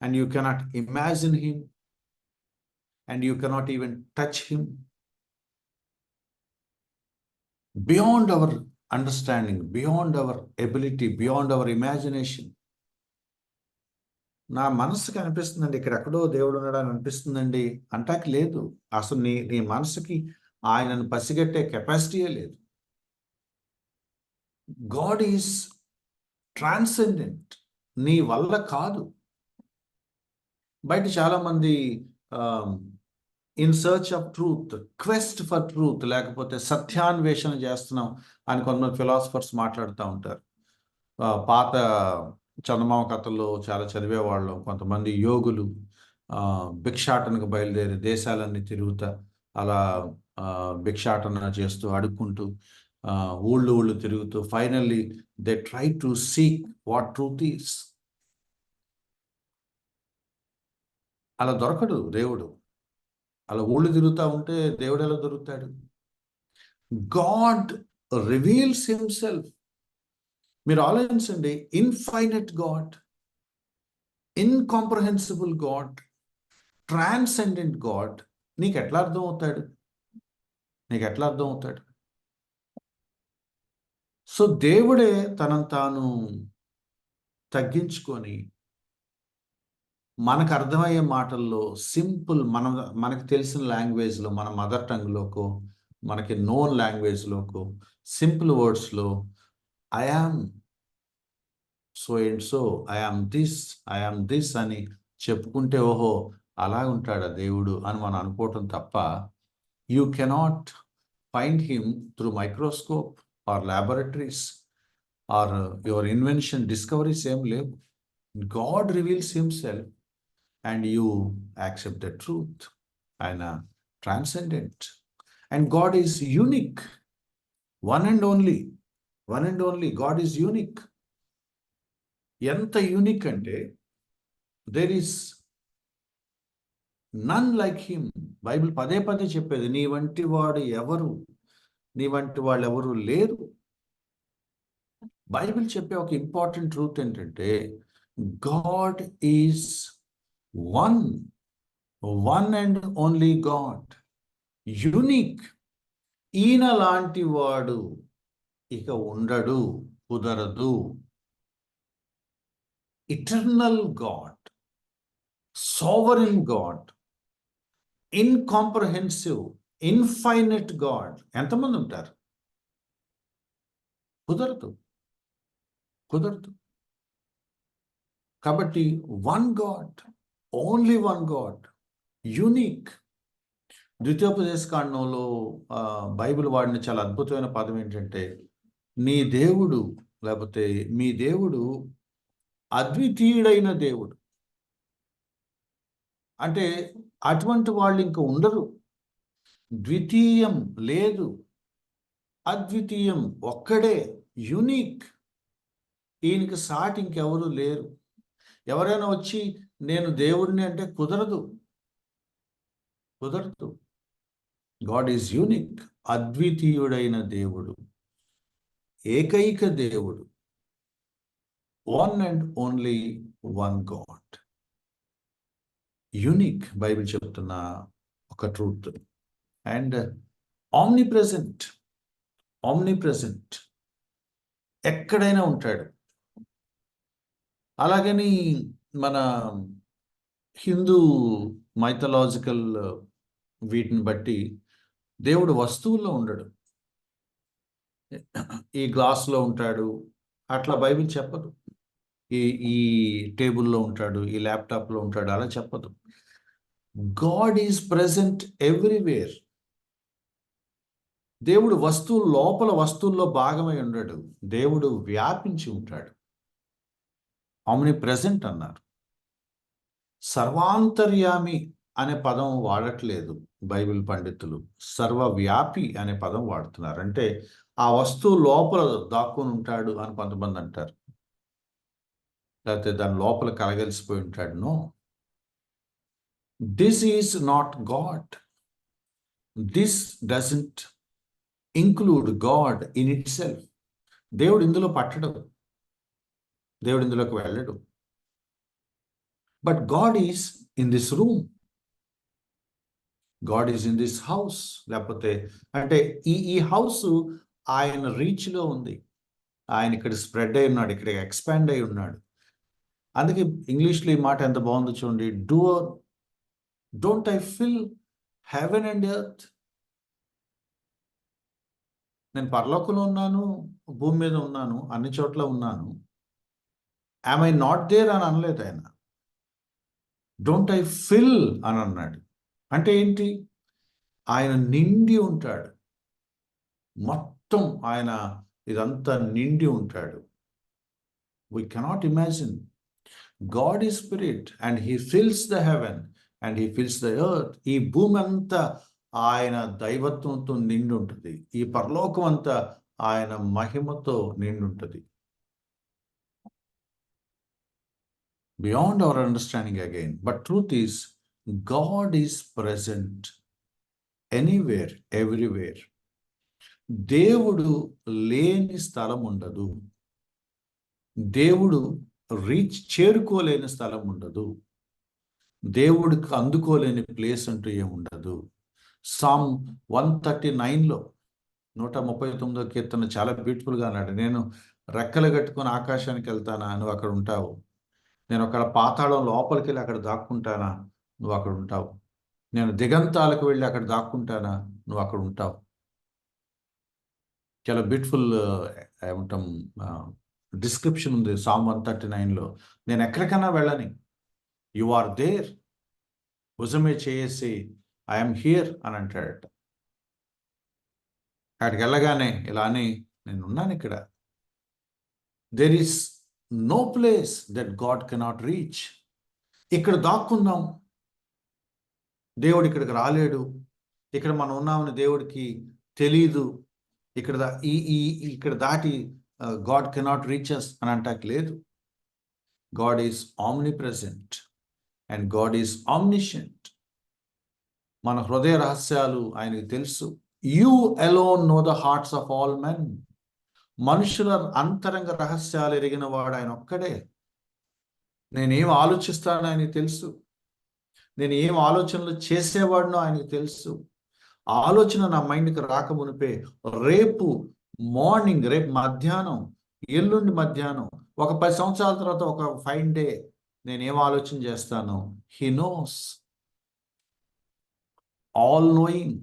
S1: and you cannot imagine him, and you cannot even touch him. Beyond our understanding, beyond our ability, beyond our imagination. నా మనసుకి అనిపిస్తుందండి, ఇక్కడ ఎక్కడో దేవుడు ఉన్నాడని అనిపిస్తుందండి అంటాకి లేదు. అసలు నీ మనసుకి ఆయనను పసిగట్టే కెపాసిటీయే లేదు. God is transcendent. నీ వల్ల కాదు. బయట చాలామంది in search of truth, quest for truth, లేకపోతే సత్యాన్వేషణ చేస్తున్నాం అని కొంతమంది ఫిలాసఫర్స్ మాట్లాడుతూ ఉంటారు. పాత చందమామ కథల్లో చాలా చదివేవాళ్ళు. కొంతమంది యోగులు భిక్షాటనకు బయలుదేరి దేశాలన్నీ తిరుగుతా అలా భిక్షాటన చేస్తూ, అడుక్కుంటూ, ఊళ్ళు తిరుగుతూ, finally they try to seek what truth is. అలా దొరకడు దేవుడు. అలా ఊళ్ళు తిరుగుతూ ఉంటే దేవుడు ఎలా దొరుకుతాడు? God reveals himself. మీరు ఆలోచించండి, infinite God, incomprehensible God, transcendent God నీకు ఎట్లా అర్థం అవుతాడు? సో దేవుడే తనను తాను తగ్గించుకొని మనకు అర్థమయ్యే మాటల్లో సింపుల్, మనకి తెలిసిన లాంగ్వేజ్లో, మన మదర్ టంగ్లోకో, మనకి నోన్ లాంగ్వేజ్లోకో, సింపుల్ వర్డ్స్లో I am so and so, I am this అని చెప్పుకుంటే, ఓహో అలా ఉంటాడా దేవుడు అని మనం అనుకోవటం తప్ప, you cannot find him through microscope or laboratories or your invention, discoveries ఏం లేవు. God reveals himself and you accept the truth. ఆయన transcendent. And God is unique. One and only. God is unique. ఎంత యూనిక్ అంటే, there is none like him. Bible పదే చెప్పేది, నీ వంటి వాళ్ళు ఎవరు లేరు. బైబిల్ చెప్పే ఒక ఇంపార్టెంట్ ట్రూత్ ఏంటంటే, God is one and only God, unique. ఈయన లాంటి వాడు ఇక ఉండడు, కుదరదు. Eternal God, sovereign God, incomprehensive, infinite God ఎంతమంది ఉంటారు? కుదరదు, కుదరదు. కాబట్టి one God, only one God, unique. ద్వితీయోపదేశ కాండంలో బైబిల్ వాడిన చాలా అద్భుతమైన పదం ఏంటంటే, నీ దేవుడు, లేకపోతే మీ దేవుడు అద్వితీయుడైన దేవుడు. అంటే అటువంటి వాళ్ళు ఇంక ఉండరు. ద్వితీయం లేదు, అద్వితీయం ఒక్కడే, యూనిక్. ఈయనకి సాటి ఇంకెవరు లేరు. ఎవరైనా వచ్చి నేను దేవుడిని అంటే కుదరదు, కుదరదు. గాడ్ ఈజ్ యూనిక్, అద్వితీయుడైన దేవుడు, ఏకైక దేవుడు, one and only one God. Unique Bible చెప్తున్న ఒక ట్రూత్. అండ్ ఆమ్నిప్రెజెంట్, ఆమ్నిప్రెజెంట్, ఎక్కడైనా ఉంటాడు. అలాగని మన హిందూ మైథలాజికల్ వీటిని బట్టి దేవుడు వస్తువుల్లో ఉండడు. ఈ గ్లాస్లో ఉంటాడు అట్లా బైబిల్ చెప్పదు. ఈ ఈ టేబుల్లో ఉంటాడు, ఈ ల్యాప్టాప్లో ఉంటాడు, అలా చెప్పదు. God is present everywhere. దేవుడు వస్తువు లోపల, వస్తువుల్లో భాగమై ఉండడు. దేవుడు వ్యాపించి ఉంటాడు. ఆమ్ని ప్రెజెంట్ అన్నారు. సర్వాంతర్యామి అనే పదం వాడట్లేదు బైబిల్ పండితులు, సర్వవ్యాపి అనే పదం వాడుతున్నారు. అంటే ఆ వస్తువు లోపల దాక్కుని ఉంటాడు అని కొంతమంది అంటారు, లేకపోతే దాని లోపల కలగలిసిపోయి ఉంటాడు. No, this is not God. This doesn't include God in itself. దేవుడు ఇందులో పట్టడు, దేవుడు ఇందులోకి వెళ్ళడు. But God is in this room, God is in this house. లేకపోతే అంటే ఈ హౌస్ ఆయన రీచ్లో ఉంది. ఆయన ఇక్కడ స్ప్రెడ్ అయి ఉన్నాడు, ఇక్కడ ఎక్స్పాండ్ అయి ఉన్నాడు. అందుకే ఇంగ్లీష్లో ఈ మాట ఎంత బాగుందో చూడండి. Don't I fill heaven and earth. నేను పరలోకంలో ఉన్నాను, భూమి మీద ఉన్నాను, అన్ని చోట్ల ఉన్నాను. యామ్ ఐ నాట్ దేర్ అని అనలేదు ఆయన. డోంట్ ఐ ఫిల్ అని అన్నాడు. అంటే ఏంటి? ఆయన నిండి ఉంటాడు, మొత్తం ఆయన ఇదంతా నిండి ఉంటాడు. We cannot imagine. God is spirit and he fills the heaven and he fills the earth. ఈ భూమి అంతా ఆయన దైవత్వంతో నిండి ఉంటుంది. ఈ పరలోకం అంతా ఆయన మహిమతో నిండి ఉంటుంది. Beyond our understanding again. But truth is, God is present anywhere, everywhere. దేవుడు లేని స్థలం ఉండదు. దేవుడు చేరుకోలేని స్థలం ఉండదు. దేవుడికి అందుకోలేని ప్లేస్ అంటూ ఏముండదు. సామ్ 139లో 139వ కీర్తన చాలా బ్యూటిఫుల్గా అన్నాడు. నేను రెక్కలు కట్టుకొని ఆకాశానికి వెళ్తానా, నువ్వు అక్కడ ఉంటావు. నేను అక్కడ పాతాళం లోపలికి వెళ్ళి అక్కడ దాక్కుంటానా, నువ్వు అక్కడ ఉంటావు. నేను దిగంతాలకు వెళ్ళి అక్కడ దాక్కుంటానా, నువ్వు అక్కడ ఉంటావు. చాలా బ్యూటిఫుల్ ఏమంటాం డిస్క్రిప్షన్ ఉంది సామ్ 139లో. నేను ఎక్కడికైనా వెళ్ళని, యు ఆర్ దేర్, భుజమే చేసి ఐఎమ్ హియర్ అని అంటాడట. అక్కడికి వెళ్ళగానే ఇలా అని, నేను ఉన్నాను ఇక్కడ. There is no place that God cannot reach. ఇక్కడ దాక్కుందాం, దేవుడు ఇక్కడికి రాలేడు, ఇక్కడ మనం ఉన్నామని దేవుడికి తెలీదు, ఇక్కడ దాటి గాడ్ కెనాట్ రీచ్ అస్ అని అంటాక లేదు. God is omnipresent and God is omniscient. మన హృదయ రహస్యాలు ఆయనకి తెలుసు. You alone know the hearts of all men. మనుషుల అంతరంగ రహస్యాలు ఎరిగిన వాడు ఆయన ఒక్కడే. నేనేం ఆలోచిస్తానో ఆయనకి తెలుసు, నేను ఏం ఆలోచనలు చేసేవాడినో ఆయనకి తెలుసు. ఆలోచన నా మైండ్కి రాకమునిపే రేపు మార్నింగ్, రేపు మధ్యాహ్నం, ఎల్లుండి మధ్యాహ్నం, ఒక 10 సంవత్సరాల తర్వాత ఒక ఫైన్ డే నేనేం ఆలోచన చేస్తానో he knows. All knowing.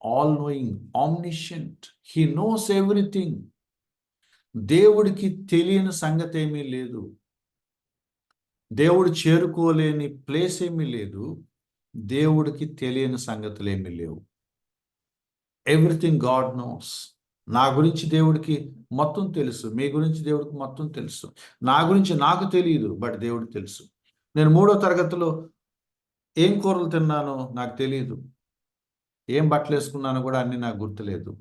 S1: All knowing, omniscient, he knows everything. దేవుడికి తెలియని సంగతి ఏమీ లేదు. దేవుడు చేరుకోలేని ప్లేస్ ఏమీ లేదు. దేవుడికి తెలియని సంగతులు ఏమీ లేవు. Everything God knows. నా గురించి దేవుడికి మొత్తం తెలుసు, మీ గురించి దేవుడికి మొత్తం తెలుసు. నా గురించి నాకు తెలియదు, బట్ దేవుడికి తెలుసు. నేను 3వ తరగతిలో ఏం కూరలు తిన్నానో నాకు తెలియదు, ఏం బట్టలు వేసుకున్నానో కూడా అన్నీ నాకు గుర్తులేదు.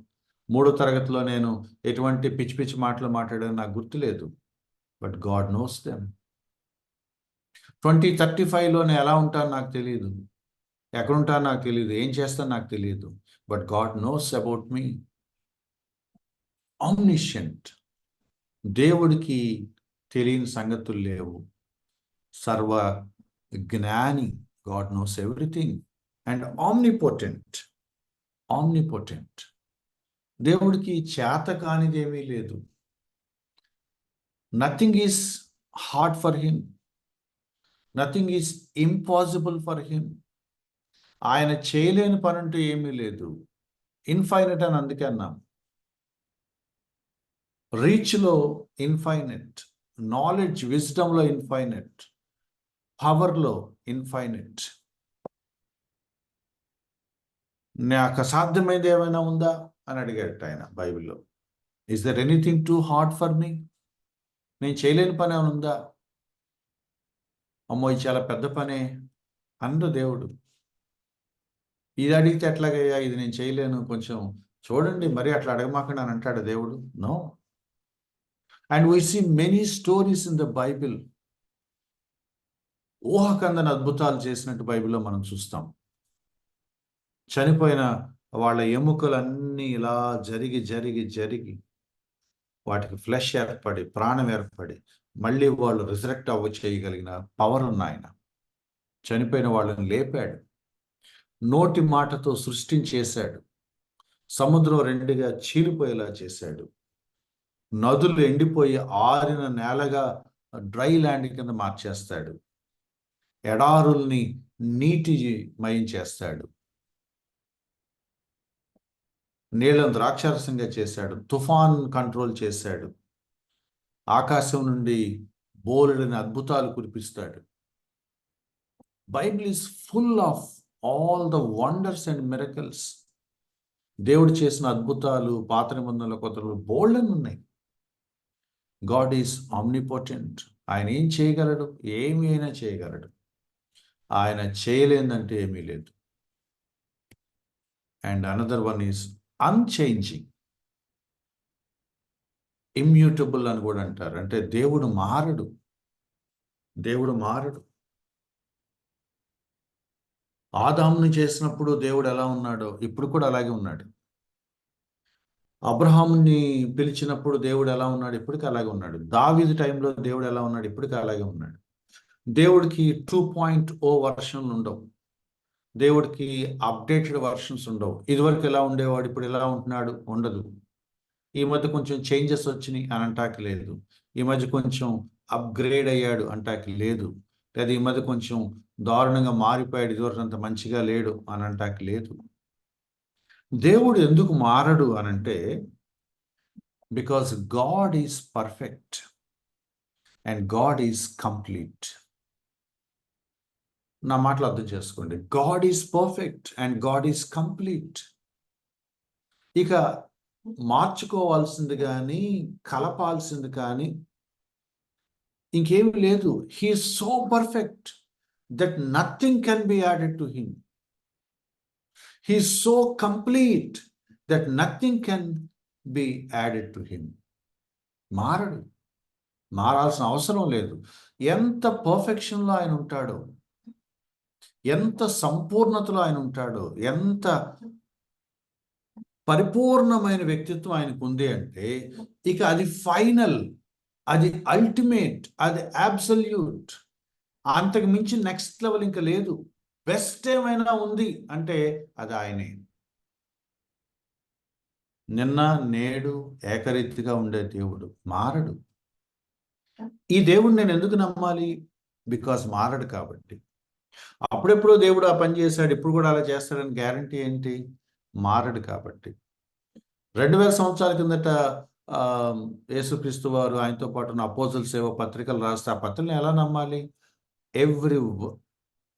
S1: 3వ తరగతిలో నేను ఎటువంటి పిచ్చి పిచ్చి మాటలు మాట్లాడానో నాకు గుర్తులేదు, బట్ గాడ్ నోస్ దెమ్. 2035లో నేను ఎలా ఉంటానో నాకు తెలియదు, ఎక్కడుంటానో నాకు తెలియదు, ఏం చేస్తానో నాకు తెలియదు, but God knows about me. Omniscient. దేవుడికి తెలియని సంగతులు లేవు. సర్వ జ్ఞాని. God knows everything. And omnipotent. Omnipotent. దేవుడికి చేత కానిది ఏమీ లేదు. Nothing is hard for him. Nothing is impossible for him. ఆయన చేయలేని పని అంటూ ఏమీ లేదు. ఇన్ఫైనట్ అని అందుకే అన్నాం. రీచ్లో ఇన్ఫైనట్, నాలెడ్జ్ విజ్డమ్లో ఇన్ఫైనట్, పవర్లో ఇన్ఫైనట్. నాకు అసాధ్యమైనది ఏమైనా ఉందా అని అడిగాడు ఆయన బైబిల్లో. Is there anything too hard for me? నేను చేయలేని పని ఏమైనా ఉందా? అమ్మో ఇది చాలా పెద్ద పనే అన్నడు దేవుడు. ఇది అడిగితే ఎట్లాగయ్యా, ఇది నేను చేయలేను, కొంచెం చూడండి, మరి అట్లా అడగమాకండి అని అంటాడు దేవుడు? No. And we see many stories in the Bible. ఊహకందని అద్భుతాలు చేసినట్టు బైబిల్లో మనం చూస్తాం. చనిపోయిన వాళ్ళ ఎముకలన్నీ ఇలా జరిగి జరిగి జరిగి వాటికి ఫ్లెష్ ఏర్పడి, ప్రాణం ఏర్పడి, మళ్ళీ వాళ్ళు రిజరెక్ట్ చేయగలిగిన పవర్ ఉన్న ఆయన. చనిపోయిన వాళ్ళని లేపాడు, నోటి మాటతో సృష్టించేశాడు, సముద్రం 2గా చీలిపోయేలా చేశాడు, నదులు ఎండిపోయి ఆరిన నేలగా డ్రై ల్యాండ్ కింద మార్చేస్తాడు, ఎడారుల్ని నీటి మయం చేస్తాడు, నీళ్ళను ద్రాక్షారసంగా చేశాడు, తుఫాన్ కంట్రోల్ చేశాడు, ఆకాశం నుండి బోలెడని అద్భుతాలు కురిపిస్తాడు. Bible is full of all the wonders and miracles. దేవుడు చేసిన అద్భుతాలు పాత నిబంధనల కొత్తలు బోల్డెన్ ఉన్నాయి. God is omnipotent. ఆయన ఏం చేయగలడు? ఏమి అయినా చేయగలడు. ఆయన చేయలేదంటే ఏమీ లేదు. And another one is unchanging, immutable అని కూడా అంటారు. అంటే దేవుడు మారడు. దేవుడు మారడు. ఆదాముని చేసినప్పుడు దేవుడు ఎలా ఉన్నాడో ఇప్పుడు కూడా అలాగే ఉన్నాడు. అబ్రహాముని పిలిచినప్పుడు దేవుడు ఎలా ఉన్నాడు? ఇప్పటికీ అలాగే ఉన్నాడు. దావీదు టైంలో దేవుడు ఎలా ఉన్నాడు? ఇప్పటికీ అలాగే ఉన్నాడు. దేవుడికి 2.0 వర్షన్లు ఉండవు. దేవుడికి అప్డేటెడ్ వర్షన్స్ ఉండవు. ఇదివరకు ఎలా ఉండేవాడు, ఇప్పుడు ఎలా ఉంటున్నాడు? ఉండదు. ఈ మధ్య కొంచెం చేంజెస్ వచ్చినాయి అని అంటాకి లేదు. ఈ మధ్య కొంచెం అప్గ్రేడ్ అయ్యాడు అంటాకి లేదు. లేదా ఈ మధ్య కొంచెం దారుణంగా మారిపోయాడు, ఇదివరకు అంత మంచిగా లేడు అని అంటాకి లేదు. దేవుడు ఎందుకు మారడు అనంటే, because God is perfect and God is complete. నా మాటలు అర్థం చేసుకోండి. God is perfect and God is complete. ఇక మార్చుకోవాల్సింది కానీ కలపాల్సింది కానీ ఇంకేమీ లేదు. He is so perfect that nothing can be added to him. He is so complete that nothing can be added to him. మారడు. మారాల్సిన అవసరం లేదు. ఎంత పర్ఫెక్షన్లో ఆయన ఉంటాడో, ఎంత సంపూర్ణతలో ఆయన ఉంటాడో, ఎంత పరిపూర్ణమైన వ్యక్తిత్వం ఆయనకు ఉంది అంటే ఇక అది ఫైనల్, అది అల్టిమేట్, అది అబ్సల్యూట్. అంతకు మించి నెక్స్ట్ లెవెల్ ఇంకా లేదు. బెస్ట్ ఏమైనా ఉంది అంటే అది ఆయనే. నిన్న నేడు ఏకరీతిగా ఉండే దేవుడు మారడు. ఈ దేవుడు నేను ఎందుకు నమ్మాలి? బికాస్ మారడు కాబట్టి. అప్పుడెప్పుడో దేవుడు ఆ పని చేశాడు, ఇప్పుడు కూడా అలా చేస్తాడని గ్యారంటీ ఏంటి? మారడు కాబట్టి. 2000 సంవత్సరాల కిందట యేసుక్రీస్తు వారు ఆయనతో పాటు ఉన్న అపోజిల్స్ ఏవో పత్రికలు రాస్తే ఆ పత్రికలను ఎలా నమ్మాలి?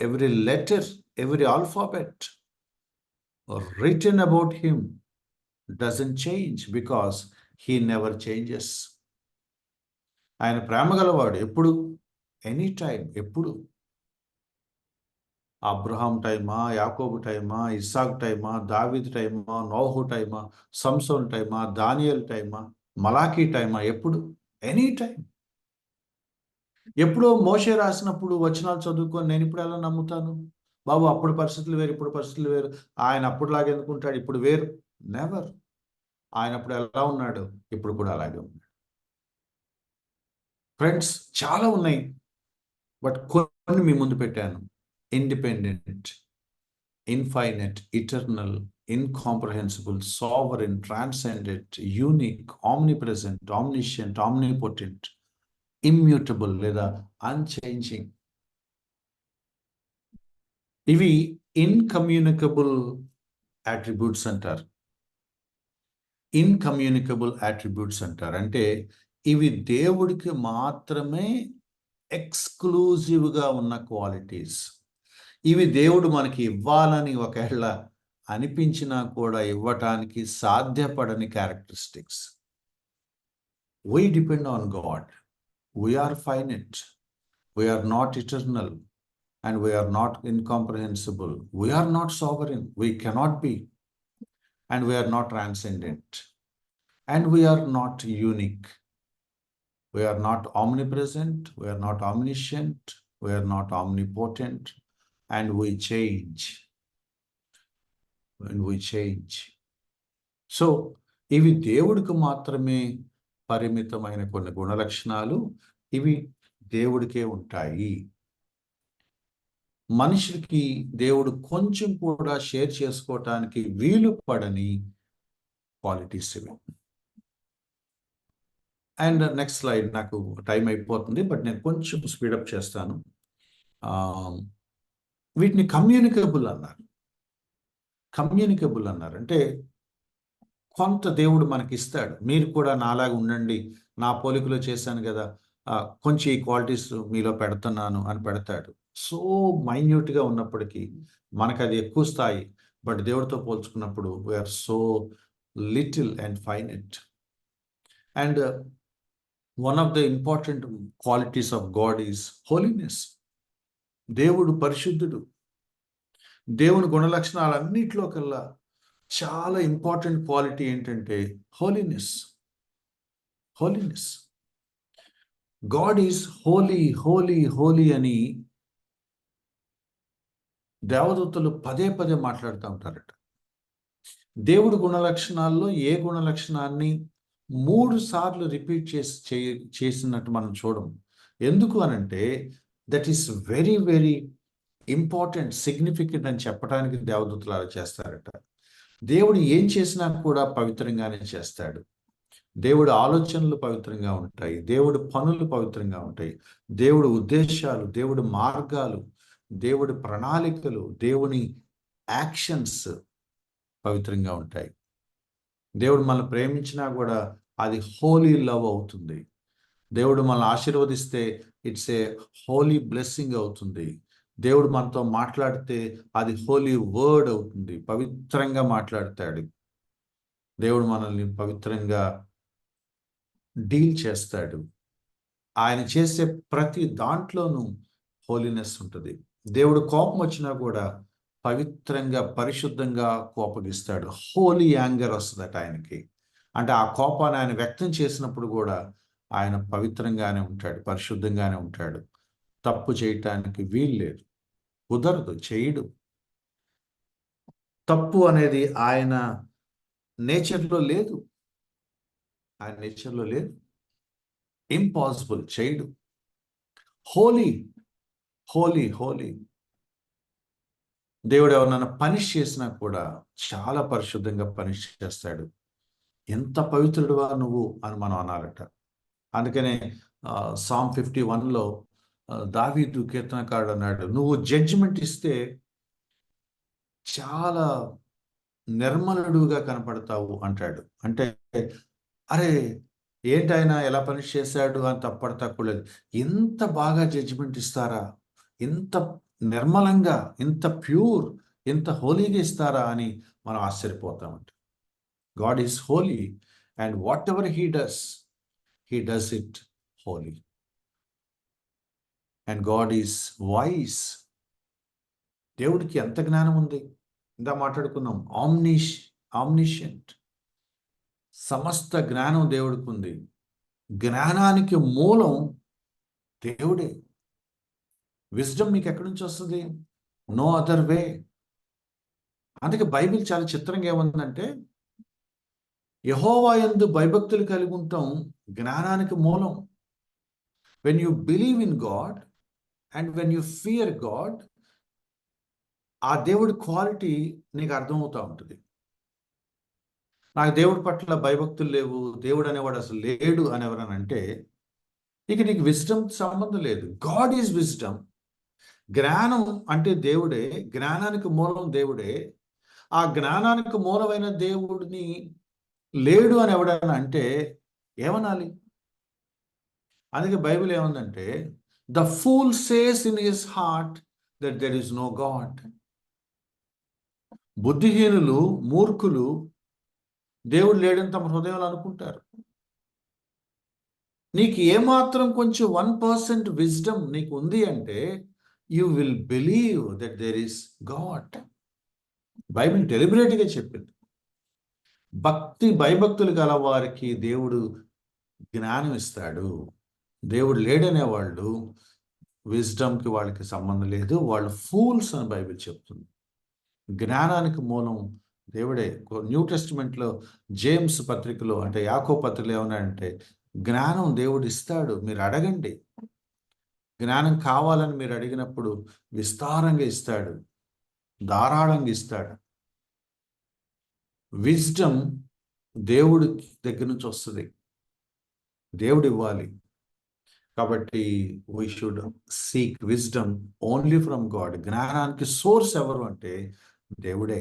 S1: Every letter, every alphabet written about him doesn't change because he never changes. ఆయన ప్రేమ గలవాడు ఎప్పుడు, ఎనీ టైం, ఎప్పుడు. అబ్రహాం టైమా, యాకోబు టైమా, ఇస్సాకు టైమా, దావీదు టైమా, నోహు టైమా, సంసోన్ టైమా, దానియేలు టైమా, మలాకీ టైమా, ఎప్పుడు, ఎనీ టైం. ఎప్పుడో మోషే రాసినప్పుడు వచనాలు చదువుకొని నేను ఇప్పుడు ఎలా నమ్ముతాను? బాబు అప్పుడు పరిస్థితులు వేరు, ఇప్పుడు పరిస్థితులు వేరు, ఆయన అప్పుడులాగా ఎందుకుంటాడు, ఇప్పుడు వేరు. నెవర్. ఆయన అప్పుడు ఎలా ఉన్నాడు, ఇప్పుడు కూడా అలాగే ఉన్నాడు. ఫ్రెండ్స్, చాలా ఉన్నాయి, బట్ కొన్ని మీ ముందు పెట్టాను. Independent, infinite, eternal, incomprehensible, sovereign, transcendent, unique, omnipresent, omniscient, omnipotent, immutable లేదా unchanging. ఇవి ఇన్కమ్యూనికబుల్ అట్రిబ్యూట్స్ అంటారు. ఇన్కమ్యూనికబుల్ అట్రిబ్యూట్స్ అంటారు అంటే ఇవి దేవుడికి మాత్రమే ఎక్స్క్లూజివ్గా ఉన్న క్వాలిటీస్. ఇవి దేవుడు మనకి ఇవ్వాలని ఒకవేళ అనిపించినా కూడా ఇవ్వటానికి సాధ్యపడని characteristics. We depend on God. We are finite. We are not eternal. And we are not incomprehensible. We are not sovereign. We cannot be. And we are not transcendent. And we are not unique. We are not omnipresent. We are not omniscient. We are not omnipotent. And we change. When we change. So, ఇవి దేవుడికి మాత్రమే పరిమితమైన కొన్ని గుణలక్షణాలు. ఇవి దేవుడికే ఉంటాయి. మనిషికి దేవుడు కొంచెం కూడా షేర్ చేసుకోవటానికి వీలు పడని క్వాలిటీస్ ఇవి. అండ్ నెక్స్ట్ స్లైడ్, నాకు టైం అయిపోతుంది బట్ నేను కొంచెం స్పీడప్ చేస్తాను. వీటిని కమ్యూనికబుల్ అన్నారు. కమ్యూనికబుల్ అన్నారు అంటే కొంత దేవుడు మనకి ఇస్తాడు. మీరు కూడా నాలాగా ఉండండి, నా పోలికలో చేశాను కదా, కొంచెం ఈ క్వాలిటీస్ మీలో పెడుతున్నాను అని పెడతాడు. సో మైన్యూట్గా ఉన్నప్పటికీ మనకు అది ఎక్కువ స్థాయి, బట్ దేవుడితో పోల్చుకున్నప్పుడు we are so little and finite. And one of the important qualities of God is holiness. దేవుడు పరిశుద్ధుడు. దేవుని గుణలక్షణాలన్నింటిలో కల్లా చాలా ఇంపార్టెంట్ క్వాలిటీ ఏంటంటే holiness. Holiness. God is holy, holy, holy అని దేవదూతలు పదే పదే మాట్లాడుతూ ఉంటారట. దేవుడి గుణలక్షణాల్లో ఏ గుణలక్షణాన్ని 3 సార్లు రిపీట్ చేసినట్టు మనం చూడం. ఎందుకు అనంటే that is very very important, significant అని చెప్పడానికి దేవదూతలు అలా చేస్తారట. దేవుడు ఏం చేసినా కూడా పవిత్రంగానే చేస్తాడు. దేవుడి ఆలోచనలు పవిత్రంగా ఉంటాయి. దేవుడి పనులు పవిత్రంగా ఉంటాయి. దేవుడి ఉద్దేశాలు, దేవుడి మార్గాలు, దేవుడి ప్రణాళికలు, దేవుని యాక్షన్స్ పవిత్రంగా ఉంటాయి. దేవుడు మనల్ని ప్రేమించినా కూడా అది హోలీ లవ్ అవుతుంది. దేవుడు మనల్ని ఆశీర్వదిస్తే ఇట్స్ ఏ హోలీ బ్లెస్సింగ్ అవుతుంది. దేవుడు మనతో మాట్లాడితే అది హోలీ వర్డ్ అవుతుంది. పవిత్రంగా మాట్లాడతాడు. దేవుడు మనల్ని పవిత్రంగా డీల్ చేస్తాడు. ఆయన చేసే ప్రతి దాంట్లోనూ హోలీనెస్ ఉంటుంది. దేవుడు కోపం వచ్చినా కూడా పవిత్రంగా, పరిశుద్ధంగా కోపగిస్తాడు. హోలీ యాంగర్ వస్తుందట ఆయనకి. అంటే ఆ కోపాన్ని ఆయన వ్యక్తం చేసినప్పుడు కూడా ఆయన పవిత్రంగానే ఉంటాడు, పరిశుద్ధంగానే ఉంటాడు. తప్పు చేయటానికి వీలు లేదు, కుదరదు, చేయడు. తప్పు అనేది ఆయన నేచర్లో లేదు. ఆయన నేచర్లో లేదు. ఇంపాసిబుల్, చేయడు. హోలీ, హోలీ, హోలీ. దేవుడు ఎవరినైనా పనిష్ చేసినా కూడా చాలా పరిశుద్ధంగా పనిష్ చేస్తాడు. ఎంత పవిత్రుడువా నువ్వు అని మనం అనాలట. అందుకనే సామ్ 51లో దావీదు కీర్తనకారుడు అన్నాడు, నువ్వు జడ్జిమెంట్ ఇస్తే చాలా నిర్మలుడుగా కనపడతావు అంటాడు. అంటే అరే ఏంటైనా ఎలా పనిష్ చేశాడు అని తప్పడతక్కలేదు. ఇంత బాగా జడ్జిమెంట్ ఇస్తారా, ఇంత నిర్మలంగా, ఇంత ప్యూర్, ఇంత హోలీగా ఇస్తారా అని మనం ఆశ్చర్యపోతామంట. God is holy and whatever he does it holy. And God is wise. దేవుడికి ఎంత జ్ఞానం ఉంది. ఇందా మాట్లాడుకున్నాం, ఆమ్నిషియంట్. సమస్త జ్ఞానం దేవుడికి ఉంది. జ్ఞానానికి మూలం దేవుడే. విజ్డమ్ మీకు ఎక్కడి నుంచి వస్తుంది? No other way. అందుకే బైబిల్ చాలా చిత్రంగా ఏముందంటే, యెహోవా యందు భయభక్తులు కలిగి ఉండటం జ్ఞానానికి మూలం. When you believe in God and when you fear God, ఆ దేవుడి క్వాలిటీ నీకు అర్థమవుతూ ఉంటుంది. నాకు దేవుడి పట్ల భయభక్తులు లేవు, దేవుడు అనేవాడు అసలు లేడు అని ఎవరని అంటే, ఇక నీకు విజ్డమ్ సంబంధం లేదు. God is wisdom. జ్ఞానం అంటే దేవుడే, జ్ఞానానికి మూలం దేవుడే. ఆ జ్ఞానానికి మూలమైన దేవుడిని లేడు అని ఎవడని అంటే ఏమనాలి? అందుకే బైబిల్ ఏముందంటే, the fool says in his heart that there is no God. బుద్ధిహీనులు, మూర్ఖులు దేవుడు లేడని తమ హృదయంలో అనుకుంటారు. నీకు ఏమాత్రం కొంచెం 1% విజ్డమ్ నీకు ఉంది అంటే you will believe that there is God. Bible డెలిబరేట్గా చెప్పింది. భయభక్తులు గల వారికి దేవుడు జ్ఞానం ఇస్తాడు. దేవుడు లేడనే వాళ్ళు విజ్డమ్కి వాళ్ళకి సంబంధం లేదు, వాళ్ళు ఫూల్స్ అని బైబిల్ చెప్తుంది. జ్ఞానానికి మూలం దేవుడే. న్యూ టెస్టిమెంట్లో జేమ్స్ పత్రికలో అంటే యాకోబు పత్రికలో ఏమన్నాడంటే, జ్ఞానం దేవుడు ఇస్తాడు, మీరు అడగండి. జ్ఞానం కావాలని మీరు అడిగినప్పుడు విస్తారంగా ఇస్తాడు, ధారాళంగా ఇస్తాడు. విజ్డమ్ దేవుడి దగ్గర నుంచి వస్తుంది, దేవుడు ఇవ్వాలి. కాబట్టి we should seek wisdom only from God. జ్ఞానానికి సోర్స్ ఎవరు అంటే దేవుడే.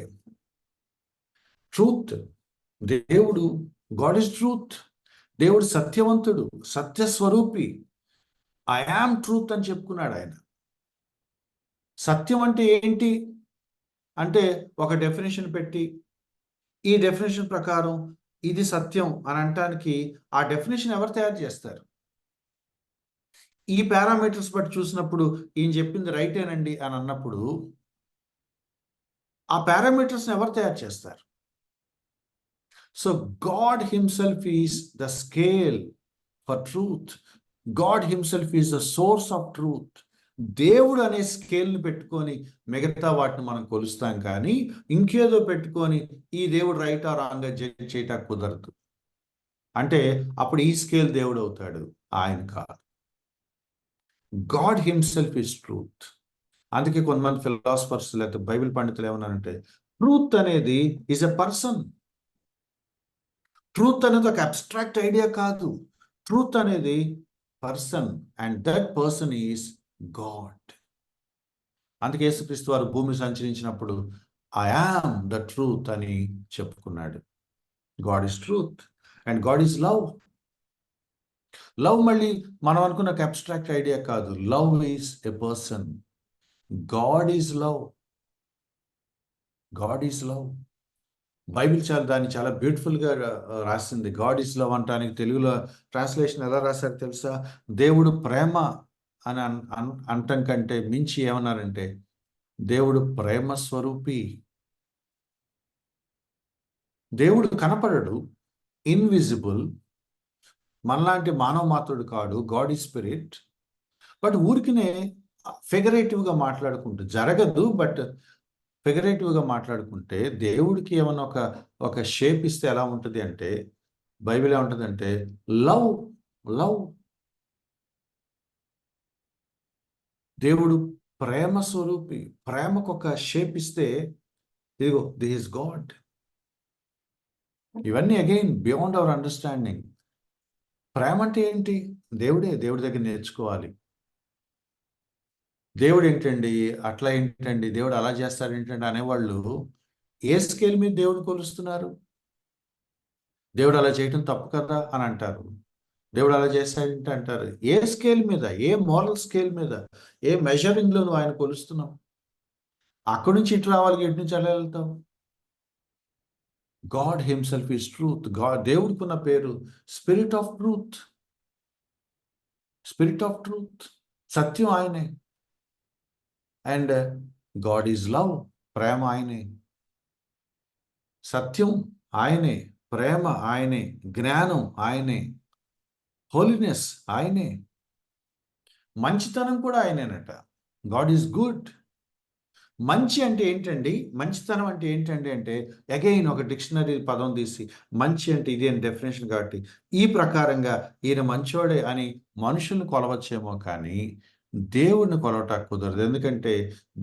S1: ట్రూత్, దేవుడు, గాడ్ ఇస్ ట్రూత్. దేవుడు సత్యవంతుడు, సత్యస్వరూపి. ఐ యామ్ ట్రూత్ అని చెప్పుకున్నాడు ఆయన. సత్యం అంటే ఏంటి అంటే ఒక డెఫినేషన్ పెట్టి, ఈ డెఫినేషన్ ప్రకారం ఇది సత్యం అని అనటానికి ఆ డెఫినేషన్ ఎవరు తయారు చేస్తారు? ఈ పారామీటర్స్ బట్టి చూసినప్పుడు ఈయన చెప్పింది రైటేనండి అని అన్నప్పుడు ఆ పారామీటర్స్ని ఎవరు తయారు చేస్తారు? So God himself is the scale for truth. God himself is the source of truth. దేవుడు అనే స్కేల్ని పెట్టుకొని మిగతా వాటిని మనం కొలుస్తాం, కానీ ఇంకేదో పెట్టుకొని ఈ దేవుడు రైట్ ఆ రాంగ్ జడ్జ్ చేయటం కుదరదు. అంటే అప్పుడు ఈ స్కేల్ దేవుడు అవుతాడు, ఆయన కాదు. God himself is truth. అందుకే కొంతమంది ఫిలాసఫర్స్ లేకపోతే బైబిల్ పండితులు ఏమన్నారంటే, ట్రూత్ అనేది ఈజ్ ఎ పర్సన్. ట్రూత్ అనేది ఒక అబ్స్ట్రాక్ట్ ఐడియా కాదు. ట్రూత్ అనేది person and that person is God. అందుకే యేసుక్రీస్తు వారు భూమి సంచరించినప్పుడు ఐ యామ్ ద ట్రూత్ అని చెప్పుకున్నాడు. God is truth and God is love. Love మళ్ళీ మనం అనుకున్న ఒక అబ్స్ట్రాక్ట్ ఐడియా కాదు. Love is a person. God is love. God is love. Bible దాన్ని చాలా బ్యూటిఫుల్గా రాసింది. గాడ్ ఈజ్ లవ్ అంటానికి తెలుగులో ట్రాన్స్లేషన్ ఎలా రాశారు తెలుసా? దేవుడు ప్రేమ అని అంటం కంటే మించి ఏమన్నారంటే, దేవుడు ప్రేమ స్వరూపి. దేవుడు కనపడడు, ఇన్విజిబుల్, మనలాంటి మానవ మాత్రుడు కాడు. God is spirit. బట్ ఊరికినే ఫిగరేటివ్గా మాట్లాడుకుంటూ జరగదు, బట్ ఫిగరేటివ్గా మాట్లాడుకుంటే దేవుడికి ఏమన్నా ఒక షేప్ ఇస్తే ఎలా ఉంటుంది అంటే, బైబిల్ ఏముంటుందంటే లవ్. లవ్. దేవుడు ప్రేమ స్వరూపి. ప్రేమకు ఒక షేప్ ఇస్తే ఇదిగో దిస్ ఇస్ గాడ్. ఇవన్నీ అగైన్ బియాండ్ అవర్ అండర్స్టాండింగ్. ప్రేమ అంటే ఏంటి? దేవుడే. దేవుడి దగ్గర నేర్చుకోవాలి. దేవుడు ఏంటండి, అట్లా ఏంటండి, దేవుడు అలా చేస్తాడు ఏంటండి అనేవాళ్ళు ఏ స్కేల్ మీద దేవుడిని కొలుస్తున్నారు? దేవుడు అలా చేయటం తప్పు కదా అని అంటారు. దేవుడు అలా చేస్తాడంటే అంటారు. ఏ స్కేల్ మీద, ఏ మోరల్ స్కేల్ మీద, ఏ మెజరింగ్లో నువ్వు ఆయన కొలుస్తున్నావు? అక్కడి నుంచి ఇటు రావాలి, ఇటు నుంచి అలా వెళ్తావు. God himself is truth. దేవుడికి ఉన్న పేరు spirit of truth. Spirit of truth, సత్యం ఆయనే. అండ్ గాడ్ ఈజ్ లవ్, ప్రేమ ఆయనే. సత్యం ఆయనే, ప్రేమ ఆయనే, జ్ఞానం ఆయనే, హోలీనెస్ ఆయనే, మంచితనం కూడా ఆయనేనట. God is good. మంచి అంటే ఏంటండి? మంచితనం అంటే ఏంటండి అంటే, అగైన్ ఒక డిక్షనరీ పదం తీసి మంచి అంటే ఇది అని డెఫినేషన్ కాబట్టి ఈ ప్రకారంగా ఈయన మంచోడే అని మనుషుల్ని కొలవచ్చేమో కానీ దేవుడిని కొలవటానికి కుదరదు. ఎందుకంటే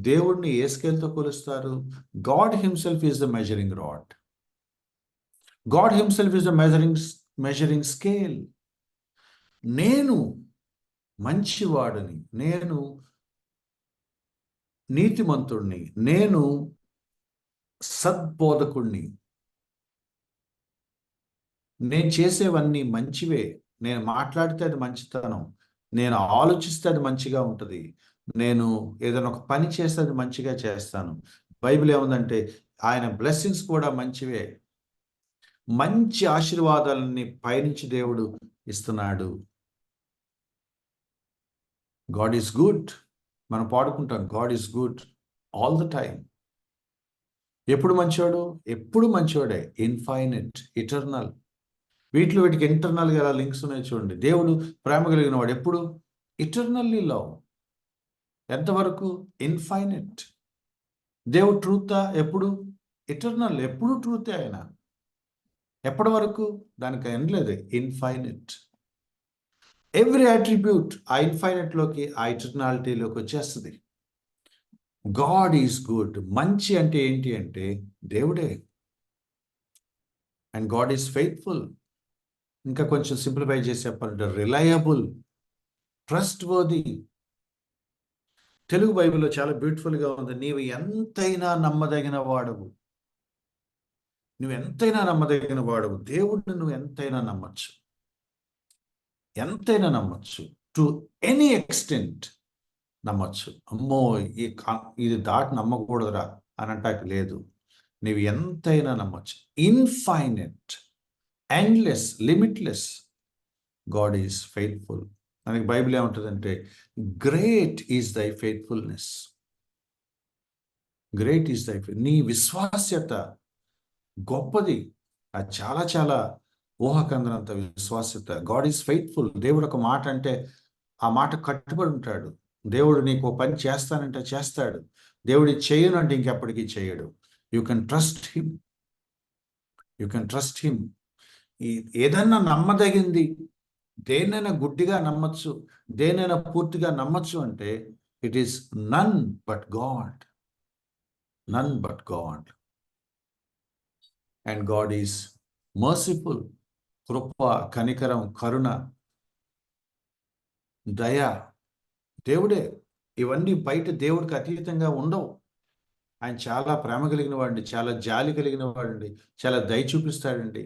S1: దేవుడిని ఏ స్కేల్తో కొలుస్తారు? God himself is the measuring rod. God himself is the measuring scale. నేను మంచివాడిని, నేను నీతిమంతుణ్ణి, నేను సద్బోధకుణ్ణి, నేను చేసేవన్నీ మంచివే, నేను మాట్లాడితే అది మంచితనం, నేను ఆలోచిస్తే అది మంచిగా ఉంటుంది, నేను ఏదైనా ఒక పని చేస్తే అది మంచిగా చేస్తాను. బైబిల్ ఏముందంటే ఆయన బ్లెస్సింగ్స్ కూడా మంచివే. మంచి ఆశీర్వాదాలని పైనుంచి దేవుడు ఇస్తున్నాడు. God is good. మనం పాడుకుంటాం God is good all the time. ఎప్పుడు మంచోడు? ఎప్పుడు మంచోడే. Infinite, eternal. వీటికి ఇంటర్నల్గా ఎలా లింక్స్ ఉన్నాయి చూడండి. దేవుడు ప్రేమ కలిగిన వాడు ఎప్పుడు? Eternally love. ఎంతవరకు? ఇన్ఫైనైట్. దేవుడు ట్రూతా? ఎప్పుడు? ఇటర్నల్. ఎప్పుడు ట్రూతే ఆయన. ఎప్పటి వరకు? దానికి ఎండ్ లేదు. ఇన్ఫైనైట్. ఎవ్రీ అట్రిబ్యూట్ ఆ ఇన్ఫైనైట్లోకి, ఆ ఇటర్నాలిటీలోకి వచ్చేస్తుంది. God is good. మంచి అంటే ఏంటి అంటే దేవుడే. And God is faithful. ఇంకా కొంచెం సింప్లిఫై చేసి చెప్పాలంటే రిలయబుల్, ట్రస్ట్ వర్ది. తెలుగు బైబిల్లో చాలా బ్యూటిఫుల్గా ఉంది. నీవు ఎంతైనా నమ్మదగిన వాడవు. నువ్వు ఎంతైనా నమ్మదగిన వాడవు. దేవుడిని నువ్వు ఎంతైనా నమ్మచ్చు, ఎంతైనా నమ్మచ్చు. టు ఎనీ ఎక్స్టెంట్ నమ్మచ్చు. అమ్మో ఇది దాటి నమ్మకూడదురా అని అంటాక లేదు. నీవు ఎంతైనా నమ్మచ్చు. Infinite, endless, limitless. God is faithful. మనకి బైబిల్ ఏముంటుందంటే great is thy faithfulness. Great is thy, నీ విశ్వాస్యత గొప్పది. అది చాలా చాలా ఊహకందనంత విశ్వాస్యత. God is faithful. దేవుడు ఒక మాట అంటే ఆ మాట కట్టుబడి ఉంటాడు. దేవుడు నీకు పని చేస్తానంటే చేస్తాడు. దేవుడు చేయను అంటే ఇంకెప్పటికీ చేయడు. You can trust him. You can trust him. ఏదన్నా నమ్మదగింది, దేనైనా గుడ్డిగా నమ్మచ్చు, దేనైనా పూర్తిగా నమ్మచ్చు అంటే it is none but God. None but God. And God is merciful. కృప, కనికరం, కరుణ, దయ దేవుడే. ఇవన్నీ బయట దేవుడికి అతీతంగా ఉండవు. ఆయన చాలా ప్రేమ కలిగిన వాడండి, చాలా జాలి కలిగిన వాడండి, చాలా దయ చూపిస్తాడండి,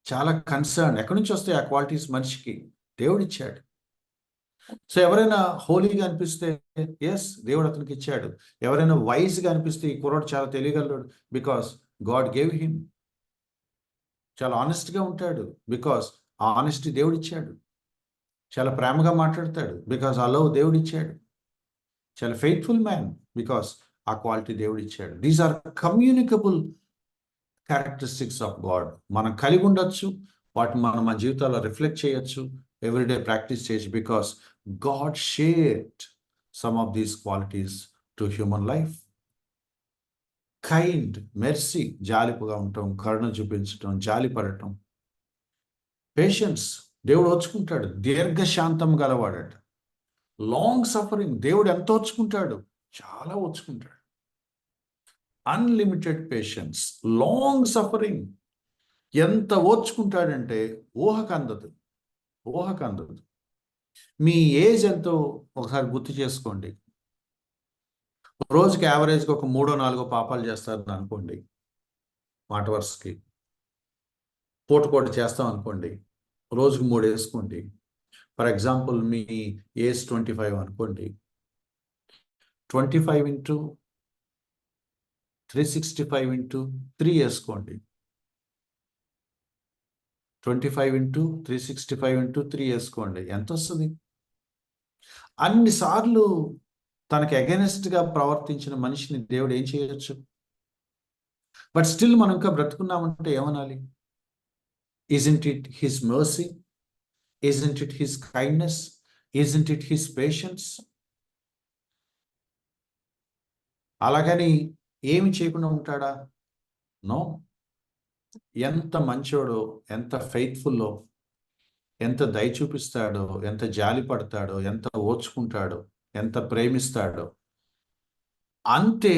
S1: చాలా కన్సర్న్. ఎక్కడి నుంచి వస్తాయి ఆ క్వాలిటీస్? మనిషికి దేవుడిచ్చాడు. సో ఎవరైనా హోలీగా అనిపిస్తే ఎస్, దేవుడు అతనికి ఇచ్చాడు. ఎవరైనా వైజ్గా అనిపిస్తే ఈ కుర్రాడు చాలా తెలియగలడు, బికాస్ గాడ్ గేవ్ హిమ్. చాలా ఆనెస్ట్గా ఉంటాడు, బికాస్ ఆ ఆనెస్టీ దేవుడిచ్చాడు. చాలా ప్రేమగా మాట్లాడతాడు, బికాస్ ఆ లవ్ దేవుడిచ్చాడు. చాలా ఫెయిత్ఫుల్ మ్యాన్, బికాస్ ఆ క్వాలిటీ దేవుడిచ్చాడు. These are communicable characteristics of God. మనం కలిగి ఉండొచ్చు, వాటిని మనం మన జీవితాల్లో రిఫ్లెక్ట్ చేయొచ్చు, ఎవ్రీడే ప్రాక్టీస్ చేయొచ్చు, because God shared some of these qualities to human life. Kind, mercy, జాలిపుగా ఉండటం, కరుణ చూపించటం, జాలి పడటం. పేషెన్స్, దేవుడు ఓర్చుకుంటాడు. దీర్ఘశాంతం గలవాడట. లాంగ్ సఫరింగ్, దేవుడు ఎంత ఓర్చుకుంటాడు? చాలా ఓర్చుకుంటాడు. Unlimited patience, long suffering. ఎంత ఓర్చుకుంటాడంటే ఊహకందదు, ఊహకందదు. మీ ఏజ్ ఎంతో ఒకసారి గుర్తు చేసుకోండి. రోజుకి యావరేజ్గా ఒక 3-4 పాపాలు చేస్తారని అనుకోండి, మాట వరుసకి పూట చేస్తాం అనుకోండి, రోజుకి 3 వేసుకోండి. ఫర్ ఎగ్జాంపుల్ మీ ఏజ్ 25 అనుకోండి, 25 ఇంటూ 365 ఇంటూ 3 వేసుకోండి. 25 ఇంటూ 365 ఇంటూ 3 వేసుకోండి. ఎంత వస్తుంది? అన్నిసార్లు తనకి అగెనెస్ట్గా ప్రవర్తించిన మనిషిని దేవుడు ఏం చేయొచ్చు? బట్ స్టిల్ మనం ఇంకా బ్రతుకున్నామంటే ఏమనాలి? Isn't it his mercy? Isn't it his kindness? Isn't it his patience? అలాగని ఏమి చేయకుండా ఉంటాడా? నో. ఎంత మంచోడో, ఎంత ఫెయిత్ఫుల్లో, ఎంత దయ చూపిస్తాడో, ఎంత జాలి పడతాడో, ఎంత ఓర్చుకుంటాడో, ఎంత ప్రేమిస్తాడో, అంతే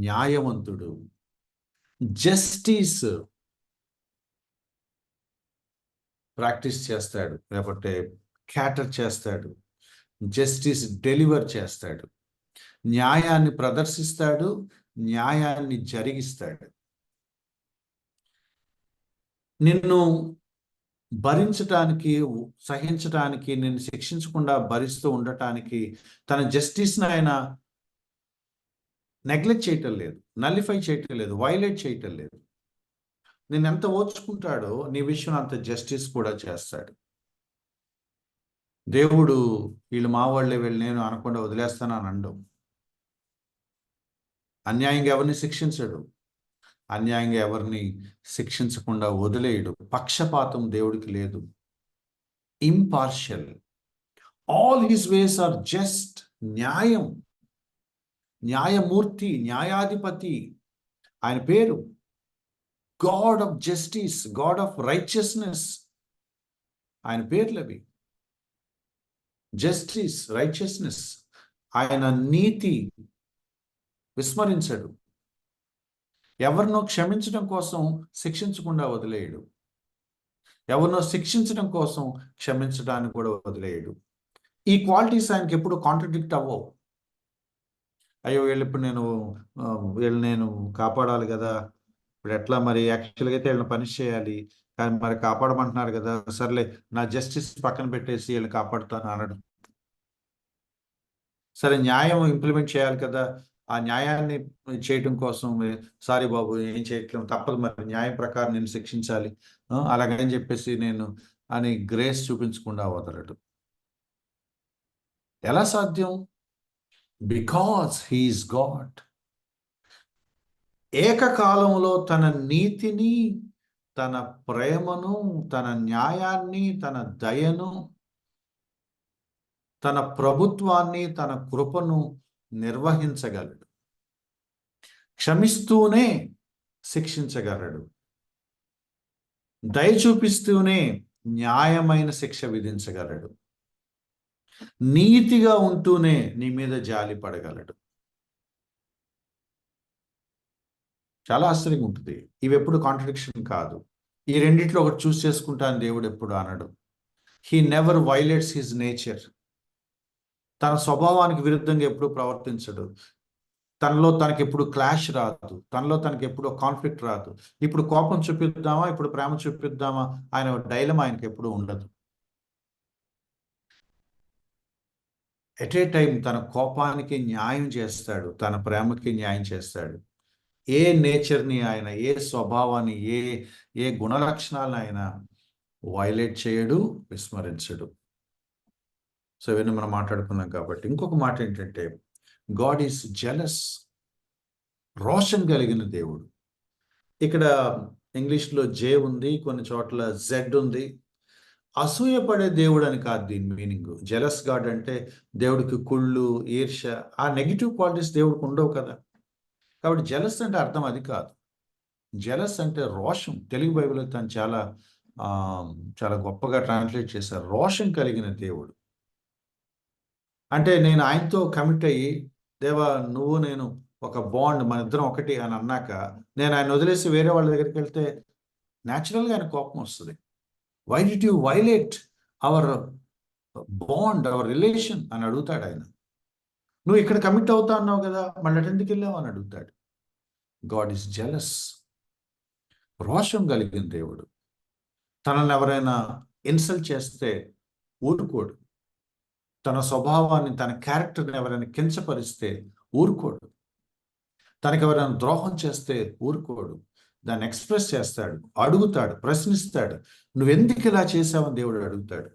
S1: న్యాయవంతుడు. జస్టిస్ ప్రాక్టీస్ చేస్తాడు, లేకపోతే క్యాటర్ చేస్తాడు. జస్టిస్ డెలివర్ చేస్తాడు. న్యాయాన్ని ప్రదర్శిస్తాడు, న్యాయాన్ని జరిగిస్తాడు. నిన్ను భరించటానికి, సహించటానికి, నిన్ను శిక్షించకుండా భరిస్తూ ఉండటానికి తన జస్టిస్ని ఆయన నెగ్లెక్ట్ చేయటం లేదు, నల్లిఫై చేయటం లేదు, వైలేట్ చేయటం లేదు. నేను ఎంత ఓర్చుకుంటాడో నీ విషయం అంత జస్టిస్ కూడా చేస్తాడు. దేవుడు వీళ్ళు మా వాళ్ళే, వీళ్ళు నేను అనకుండా వదిలేస్తాను అని అనడం. అన్యాయంగా ఎవరిని శిక్షించడు, అన్యాయంగా ఎవరిని శిక్షించకుండా వదిలేయడు. పక్షపాతం దేవుడికి లేదు. Impartial. All his ways are just. న్యాయం, న్యాయమూర్తి, న్యాయాధిపతి ఆయన పేరు. God of justice, God of righteousness ఆయన పేర్లు అవి. Justice, righteousness. ఆయన నీతి విస్మరించడు. ఎవరినో క్షమించడం కోసం శిక్షించకుండా వదిలేయడు, ఎవరినో శిక్షించడం కోసం క్షమించడానికి కూడా వదిలేయడు. ఈ క్వాలిటీస్ ఆయనకి ఎప్పుడు కాంట్రడిక్ట్ అవ్వవు. అయ్యో వీళ్ళు నేను కాపాడాలి కదా, ఇప్పుడు ఎట్లా మరి? యాక్చువల్గా అయితే వీళ్ళని పనిష్ చేయాలి, కానీ మరి కాపాడమంటున్నారు కదా, సర్లే నా జస్టిస్ పక్కన పెట్టేసి వీళ్ళని కాపాడుతాను అనడం. సరే, న్యాయం ఇంప్లిమెంట్ చేయాలి కదా, ఆ న్యాయాన్ని చేయటం కోసం సారీ బాబు ఏం చేయట్లేదు, తప్పదు, మరి న్యాయం ప్రకారం నేను శిక్షించాలి అలాగని చెప్పేసి నేను అని గ్రేస్ చూపించకుండా వదలడు. ఎలా సాధ్యం? Because he's God. ఏకకాలంలో తన నీతిని, తన ప్రేమను, తన న్యాయాన్ని, తన దయను, తన ప్రభుత్వాన్ని, తన కృపను నిర్వహించగలడు. క్షమిస్తూనే శిక్షించగలడు. దయ చూపిస్తూనే న్యాయమైన శిక్ష విధించగలడు. నీతిగా ఉంటూనే నీ మీద జాలి పడగలడు. చాలా ఆశ్చర్యంగా ఉంటుంది. ఇవి ఎప్పుడు కాంట్రడిక్షన్ కాదు. ఈ రెండిట్లో ఒకటి చూస్ చేసుకుంటాను దేవుడు ఎప్పుడు అనడు. He never violates his nature. తన స్వభావానికి విరుద్ధంగా ఎప్పుడు ప్రవర్తించడు. తనలో తనకి ఎప్పుడు క్లాష్ రాదు, తనలో తనకి ఎప్పుడు కాన్ఫ్లిక్ట్ రాదు. ఇప్పుడు కోపం చూపిద్దామా, ఇప్పుడు ప్రేమ చూపిద్దామా, ఆయన డైలమా ఆయనకి ఎప్పుడు ఉండదు. ఎట్ ఏ టైం తన కోపానికి న్యాయం చేస్తాడు, తన ప్రేమకి న్యాయం చేస్తాడు. ఏ నేచర్ని ఆయన, ఏ స్వభావాన్ని, ఏ గుణలక్షణాలను ఆయన వైలేట్ చేయడు, విస్మరించడు. సో ఇవన్నీ మనం మాట్లాడుకున్నాం కాబట్టి ఇంకొక మాట ఏంటంటే, గాడ్ ఈస్ జెలస్. రోషన్ కలిగిన దేవుడు. ఇక్కడ ఇంగ్లీష్లో జే ఉంది, కొన్ని చోట్ల జెడ్ ఉంది. అసూయపడే దేవుడు అని కాదు దీని మీనింగ్. జెలస్ గాడ్ అంటే దేవుడికి కుళ్ళు, ఈర్ష, ఆ నెగిటివ్ క్వాలిటీస్ దేవుడికి ఉండవు కదా. కాబట్టి జెలస్ అంటే అర్థం అది కాదు. జెలస్ అంటే రోషం. తెలుగు బైబిల్లో తను చాలా గొప్పగా ట్రాన్స్లేట్ చేశారు. రోషం కలిగిన దేవుడు అంటే, నేను ఆయనతో కమిట్ అయ్యి, దేవా నువ్వు నేను ఒక బాండ్, మన ఇద్దరం ఒకటి అని అన్నాక నేను ఆయన వదిలేసి వేరే వాళ్ళ దగ్గరికి వెళ్తే న్యాచురల్గా ఆయన కోపం వస్తుంది. Why did you violate our bond, our relation అని అడుగుతాడు ఆయన. నువ్వు ఇక్కడ కమిట్ అవుతా అన్నావు కదా, మళ్ళీ అటు ఎందుకు వెళ్ళావు అని అడుగుతాడు. God is jealous. రోషం కలిగిన దేవుడు. తనని ఎవరైనా ఇన్సల్ట్ చేస్తే ఊరుకోడు. తన స్వభావాన్ని, తన క్యారెక్టర్ని ఎవరైనా కించపరిస్తే ఊరుకోడు. తనకి ఎవరైనా ద్రోహం చేస్తే ఊరుకోడు. దాన్ని ఎక్స్ప్రెస్ చేస్తాడు, అడుగుతాడు, ప్రశ్నిస్తాడు. నువ్వెందుకు ఇలా చేసావని దేవుడు అడుగుతాడు.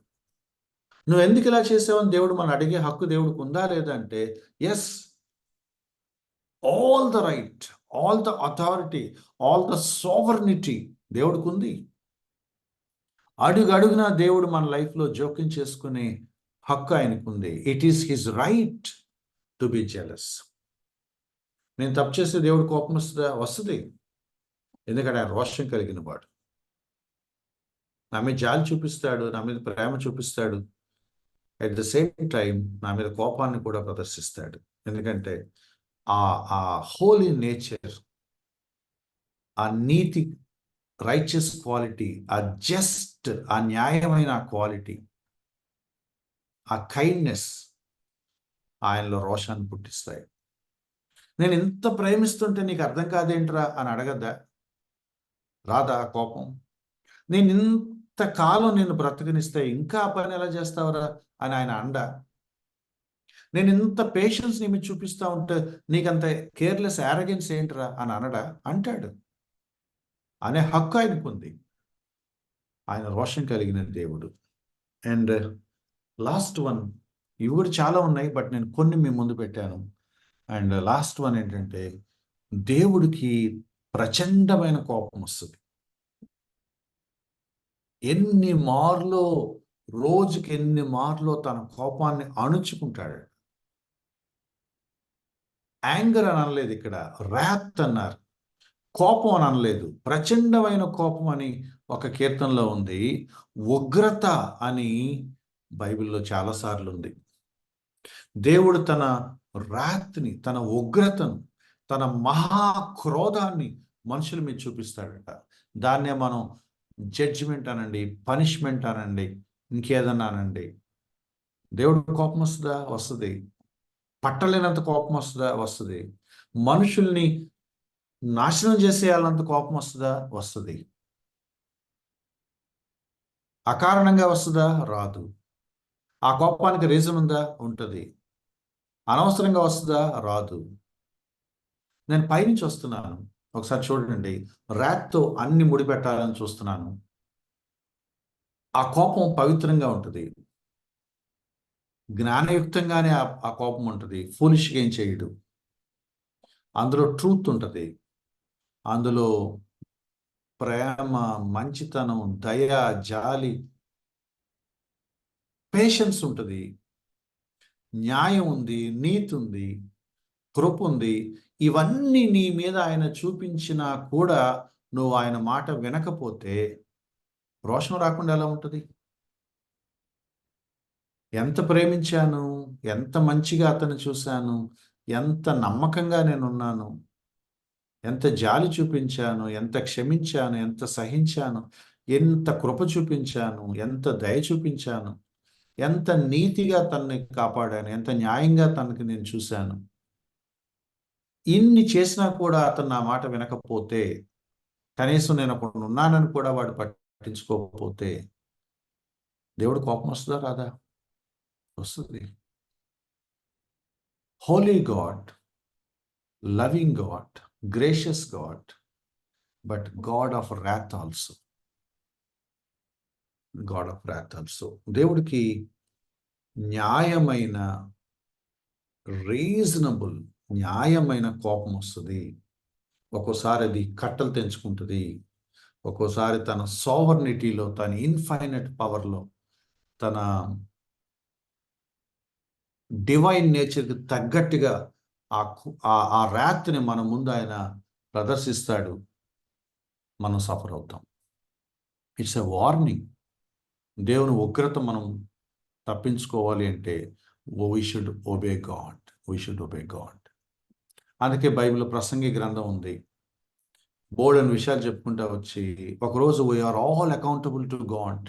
S1: నువ్వెందుకు ఇలా చేసావని దేవుడు మనం అడిగే హక్కు దేవుడికి ఉందా లేదా అంటే, yes, all the right, all the authority, all the sovereignty దేవుడికి ఉంది. అడుగున దేవుడు మన లైఫ్లో జోక్యం చేసుకునే హక్కు ఆయనకు ఉంది. It is his right to be jealous. నేను తప్పు చేస్తే దేవుడు కోపం వస్తుందా? వస్తుంది. ఎందుకంటే ఆయన రోషం కలిగిన వాడు. నా మీద జాలి చూపిస్తాడు, నా మీద ప్రేమ చూపిస్తాడు. అట్ ద సేమ్ టైం నా మీద కోపాన్ని కూడా ప్రదర్శిస్తాడు. ఎందుకంటే ఆ హోలీ నేచర్, ఆ నీతి, రైచియస్ క్వాలిటీ, ఆ జస్ట్, ఆ న్యాయమైన క్వాలిటీ, ఆ కైండ్నెస్ ఆయనలో రోషాన్ని పుట్టిస్తాయి. నేను ఎంత ప్రేమిస్తుంటే నీకు అర్థం కాదేంట్రా అని అడగద్దా? రాదా కోపం? నేను ఇంతకాలం నేను బ్రతకనిస్తే ఇంకా ఆ పని ఎలా చేస్తావురా అని ఆయన అండ? నేను ఇంత పేషెన్స్ నీ మీద చూపిస్తా ఉంటే నీకంత కేర్లెస్ యారగెన్స్ ఏంట్రా అని అనడా? అంటాడు. అనే హక్కు ఆయనకుంది. ఆయన రోషం కలిగిన దేవుడు. అండ్ లాస్ట్ వన్, ఇవి కూడా చాలా ఉన్నాయి, బట్ నేను కొన్ని మీ ముందు పెట్టాను. అండ్ లాస్ట్ వన్ ఏంటంటే, దేవుడికి ప్రచండమైన కోపం వస్తుంది. ఎన్ని మార్లో, రోజుకి ఎన్ని మార్లో తన కోపాన్ని అణుచుకుంటాడు. యాంగర్ అని అనలేదు ఇక్కడ, ర్యాత్ అన్నారు. కోపం అని అనలేదు, ప్రచండమైన కోపం అని ఒక కీర్తనలో ఉంది. ఉగ్రత అని బైబిల్లో చాలాసార్లు ఉంది. దేవుడు తన ర్యాత్ని, తన ఉగ్రతను, తన మహాక్రోధాన్ని మనుషుల మీద చూపిస్తాడట. దాన్నే మనం జడ్జిమెంట్ అనండి, పనిష్మెంట్ అనండి, ఇంకేదన్నా అనండి. దేవుడు కోపం వస్తుందా? వస్తుంది. పట్టలేనంత కోపం వస్తుందా? వస్తుంది. మనుషుల్ని నాశనం చేసేయాలంత కోపం వస్తుందా? వస్తుంది. అకారణంగా వస్తుందా? రాదు. ఆ కోపానికి రీజన్ ఉందా? ఉంటుంది. అనవసరంగా వస్తుందా? రాదు. నేను పైనుంచి వస్తున్నాను, ఒకసారి చూడండి. ర్యాత్తో అన్ని ముడిపెట్టాలని చూస్తున్నాను. ఆ కోపం పవిత్రంగా ఉంటుంది, జ్ఞానయుక్తంగానే ఆ కోపం ఉంటుంది. ఫూలిష్గా ఏం చేయడు. అందులో ట్రూత్ ఉంటుంది. అందులో ప్రేమ, మంచితనం, దయ, జాలి, పేషెన్స్ ఉంటుంది. న్యాయం ఉంది, నీతి ఉంది, కృప ఉంది. ఇవన్నీ నీ మీద ఆయన చూపించినా కూడా నువ్వు ఆయన మాట వినకపోతే రోషం రాకుండా ఎలా ఉంటుంది? ఎంత ప్రేమించాను, ఎంత మంచిగా అతను చూశాను, ఎంత నమ్మకంగా నేనున్నాను, ఎంత జాలి చూపించాను, ఎంత క్షమించాను, ఎంత సహించాను, ఎంత కృప చూపించాను, ఎంత దయ చూపించాను, ఎంత నీతిగా తనని కాపాడాను, ఎంత న్యాయంగా తనకి నేను చూశాను. ఇన్ని చేసినా కూడా అతను నా మాట వినకపోతే, కనీసం నేను అప్పుడు ఉన్నానని కూడా వాడు పట్టించుకోకపోతే దేవుడు కోపం వస్తుందా? రాదా? వస్తుంది. Holi God, loving God, gracious God, but God of wrath also. God of wrath also. దేవుడికి న్యాయమైన, రీజనబుల్, న్యాయమైన కోపం వస్తుంది. ఒక్కోసారి అది కట్టలు తెంచుకుంటుంది. ఒక్కోసారి తన సోవర్నిటీలో, తన ఇన్ఫైనైట్ పవర్లో, తన డివైన్ నేచర్కి తగ్గట్టుగా ఆ ర్యాత్ని మన ముందు ఆయన ప్రదర్శిస్తాడు. మనం సఫర్ అవుతాం. It's a warning. దేవుని ఉగ్రత మనం తప్పించుకోవాలి అంటే we should obey God. We should obey God. అందుకే బైబిల్లో ప్రసంగి గ్రంథం ఉంది. బోల్డెన్ విషయాలు చెప్పుకుంటా వచ్చి, ఒకరోజు we are all accountable to God.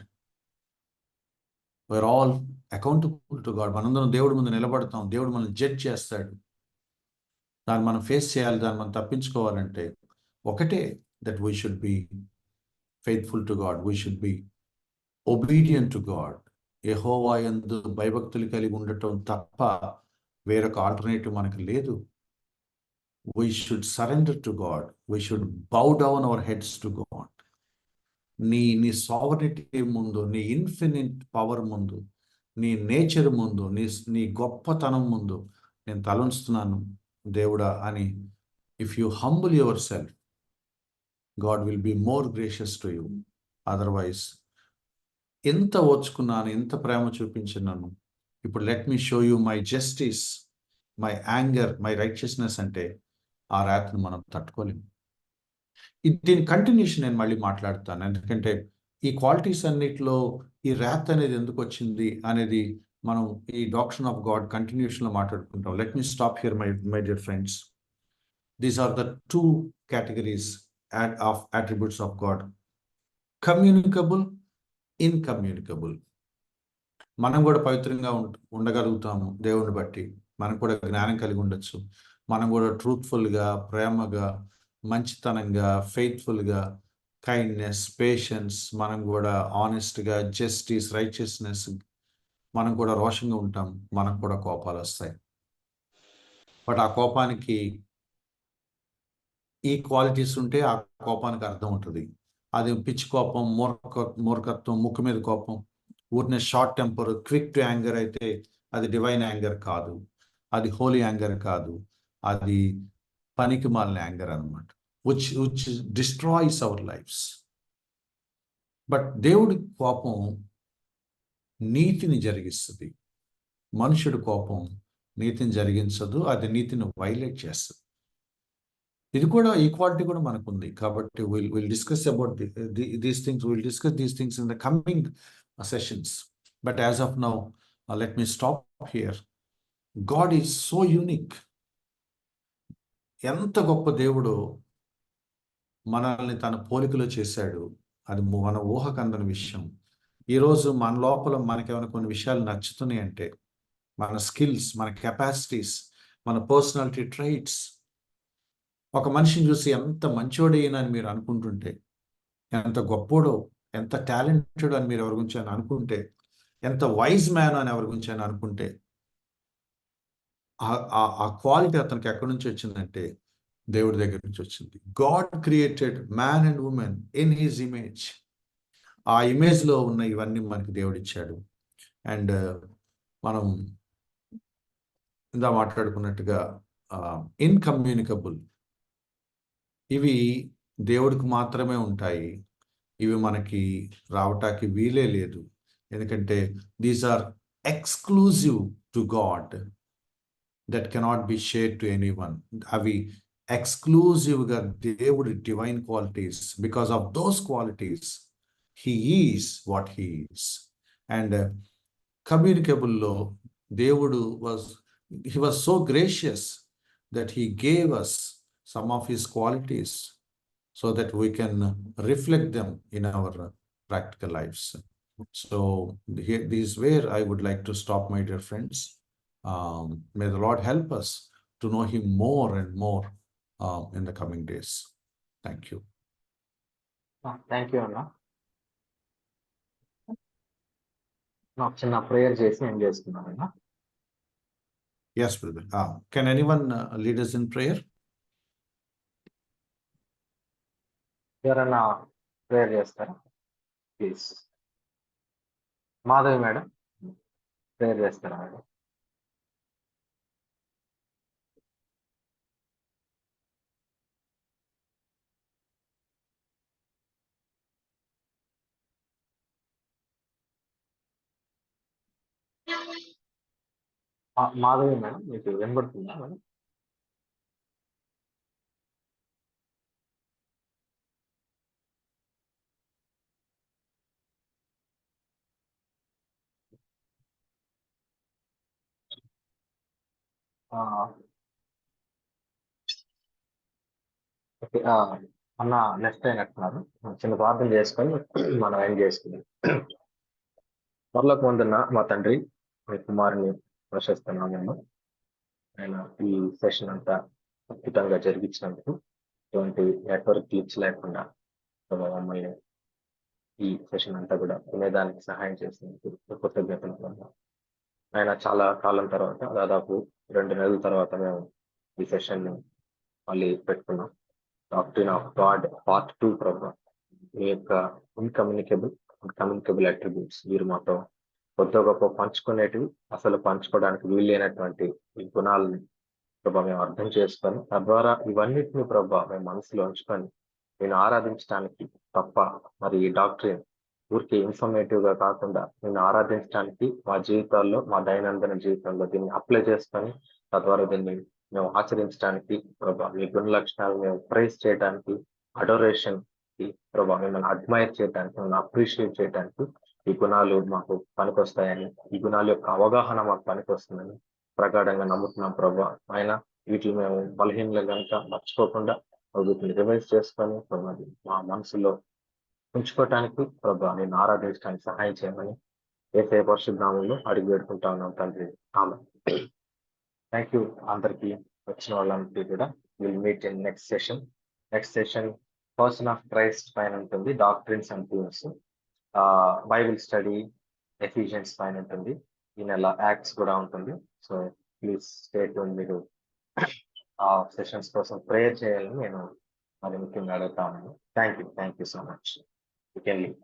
S1: We are all accountable to God. మనందరం దేవుడి ముందు నిలబడతాం, దేవుడు మనల్ని జడ్జ్ చేస్తాడు. దాన్ని మనం ఫేస్ చేయాలి, దాన్ని మనం తప్పించుకోవాలంటే ఒకటే, that we should be faithful to God, we should be obedient to God. Jehovah యందు భయభక్తులు కలిగి ఉండటం తప్ప వేరొక ఆల్టర్నేటివ్ మనకు లేదు. We should surrender to God, we should bow down our heads to God. నీ సావరిటీ ముందు, నీ ఇన్ఫినిట్ పవర్ ముందు, నీ నేచర్ ముందు, నీ గొప్పతనం ముందు నేను తలంచుతున్నాను దేవుడా అని if you humble your self, God will be more gracious to you. Otherwise ఎంత ఓర్చుకున్నాను, ఎంత ప్రేమ చూపించినాను, ఇప్పుడు let me show you my justice, my anger, my righteousness అంటే ఆ రాత్రిని మనం తట్టుకోలేము. దీని కంటిన్యూషన్ నేను మళ్ళీ మాట్లాడతాను, ఎందుకంటే ఈ క్వాలిటీస్ అన్నిటిలో ఈ ర్యాత్ అనేది ఎందుకు వచ్చింది అనేది మనం ఈ డాక్ట్రిన్ ఆఫ్ గాడ్ కంటిన్యూషన్లో మాట్లాడుకుంటాం. Let me stop here my dear friends. These are the two categories of attributes of God: communicable, incommunicable. మనం కూడా పవిత్రంగా ఉండగలుగుతాము దేవుడిని బట్టి, మనకు కూడా జ్ఞానం కలిగి ఉండొచ్చు, మనం కూడా ట్రూత్ఫుల్గా, ప్రేమగా, మంచితనంగా, ఫెయిత్ఫుల్గా, కైండ్నెస్, పేషెన్స్, మనం కూడా ఆనెస్ట్గా, జస్టిస్, రైచియస్నెస్, మనం కూడా రోషంగా ఉంటాం, మనకు కూడా కోపాలు వస్తాయి. బట్ ఆ కోపానికి ఈ క్వాలిటీస్ ఉంటే ఆ కోపానికి అర్థం ఉంటుంది. అది పిచ్చి కోపం, మూర్ఖత్వం, ముక్కు మీద కోపం, ఊరినే short temper, quick to anger అయితే అది డివైన్ యాంగర్ కాదు, అది హోలీ యాంగర్ కాదు, అది పనికి మాలిన యాంగర్ అనమాట, which destroys our lives. But దేవుడి కోపం నీతిని జరిగిస్తుంది, మనుషుడి కోపం నీతిని జరిగించదు, అది నీతిని వైలేట్ చేస్తుంది. ఇది కూడా ఈక్వాలిటీ కూడా మనకుంది. కాబట్టి will discuss about these things, will discuss these things in the coming sessions. But as of now let me stop here. God is so unique. ఎంత గొప్ప దేవుడు మనల్ని తన పోలికలో చేశాడు, అది మన ఊహకందని విషయం. ఈరోజు మన లోపల మనకేమైనా కొన్ని విషయాలు నచ్చుతున్నాయి అంటే, మన స్కిల్స్, మన కెపాసిటీస్, మన పర్సనాలిటీ ట్రైట్స్, ఒక మనిషిని చూసి ఎంత మంచోడైనా అని మీరు అనుకుంటుంటే, ఎంత గొప్పోడో, ఎంత టాలెంటెడ్ అని మీరు ఎవరి గురించి అని అనుకుంటే, ఎంత వైజ్ మ్యాన్ అని ఎవరి గురించి అని అనుకుంటే, ఆ క్వాలిటీ అతనికి ఎక్కడి నుంచి వచ్చిందంటే దేవుడి దగ్గర నుంచి వచ్చింది. God created man and women in his image. ఆ ఇమేజ్లో ఉన్న ఇవన్నీ మనకి దేవుడు ఇచ్చాడు. అండ్ మనం ఇందా మాట్లాడుకున్నట్టుగా ఇన్కమ్యూనికబుల్, ఇవి దేవుడికి మాత్రమే ఉంటాయి, ఇవి మనకి రావటానికి వీలే లేదు. ఎందుకంటే these are exclusive to God, that cannot be share to anyone. అవి ఎక్స్క్లూజివ్గా దేవుడి divine qualities. Because of those qualities he is what he is. And కమ్యూనికబుల్లో దేవుడు he was so gracious that he gave us some of his qualities so that we can reflect them in our practical lives. So this is where I would like to stop, my dear friends. May the Lord help us to know him more and more in the coming days. Thank you.
S2: Thank you అన్న. నాకు చిన్న ప్రేయర్ చేసి నేను చేసుకున్నాను అన్న.
S1: Yes, brother. Can anyone lead us in prayer?
S2: ఎవరన్నా ప్రేయర్ చేస్తారా ప్లీజ్? మాధవి మేడం ప్రేయర్ చేస్తారా మేడం? మాధవి మేడం మీకు వినబడుతుందా మేడం? ఓకే అన్న నెక్స్ట్ అయినట్టున్నారు. చిన్న ప్రార్థన చేసుకొని మనం ఎండ్ చేసుకుందాం. పరలోకమందున్న మా తండ్రి, మీ కుమారుని ప్రశస్తున్నాము. ఆయన ఈ సెషన్ అంతా అద్భుతంగా జరిగించినందుకు, ఎటువంటి నెట్వర్క్ గ్లిచ్ లేకుండా ప్రభావ మమ్మల్ని ఈ సెషన్ అంతా కూడా వినేదానికి సహాయం చేసినందుకు కృతజ్ఞతలు ప్రభావ. ఆయన చాలా కాలం తర్వాత, దాదాపు 2 నెలల తర్వాత మేము ఈ సెషన్ మళ్ళీ పెట్టుకున్నాం. డాక్ట్రిన్ ఆఫ్ గాడ్ పార్ట్ 2 ప్రభావ. మీ యొక్క కమ్యూనికబుల్ అట్రిబ్యూట్స్ మీరు మాతో కొత్త గొప్ప పంచుకునేటివి, అసలు పంచుకోవడానికి వీలైనటువంటి ఈ గుణాలను ప్రభా మేము అర్థం చేసుకొని, తద్వారా ఇవన్నిటిని ప్రభా మేము మనసులో ఉంచుకొని నేను ఆరాధించడానికి తప్ప, మరి ఈ డాక్టరీన్ ఊరికి ఇన్ఫర్మేటివ్ గా కాకుండా నేను ఆరాధించడానికి మా జీవితాల్లో, మా దైనందిన జీవితంలో దీన్ని అప్లై చేసుకొని, తద్వారా దీన్ని మేము ఆచరించడానికి ప్రభా మీ గుణ లక్షణాలు మేము ప్రైజ్ చేయడానికి, అడోరేషన్ కి ప్రభా మిమ్మల్ని అడ్మైర్ చేయడానికి, మిమ్మల్ని అప్రిషియేట్ చేయడానికి ఈ గుణాలు మాకు పనికొస్తాయని, ఈ గుణాల యొక్క అవగాహన మాకు పనికొస్తుందని ప్రగాఢంగా నమ్ముతున్నాం ప్రభా. ఆయన వీటిని మేము బలహీనలు కనుక మర్చిపోకుండా వీటిని రివైజ్ చేసుకొని ప్రభా మా మనసులో ఉంచుకోవటానికి ప్రభా నేను ఆరాధించడానికి సహాయం చేయమని యేసయ్య పరిశుద్ధ నామములో అడిగి వేడుకుంటా ఉన్నాం తండ్రి. ఆమేన్. థ్యాంక్ యూ అందరికి, వచ్చిన వాళ్ళందరికీ కూడా. Will meet in next session person of Christ పైన ఉంటుంది, doctrines and themes. Bible study Ephesians పైన ఉంటుంది. ఈ నెల యాక్ట్స్ కూడా ఉంటుంది. So please stay tune. మీరు ఆ సెషన్స్ కోసం ప్రేయర్ చేయాలని నేను మరి ముఖ్యంగా అడుగుతా ఉన్నాను. Thank you so much. You can leave.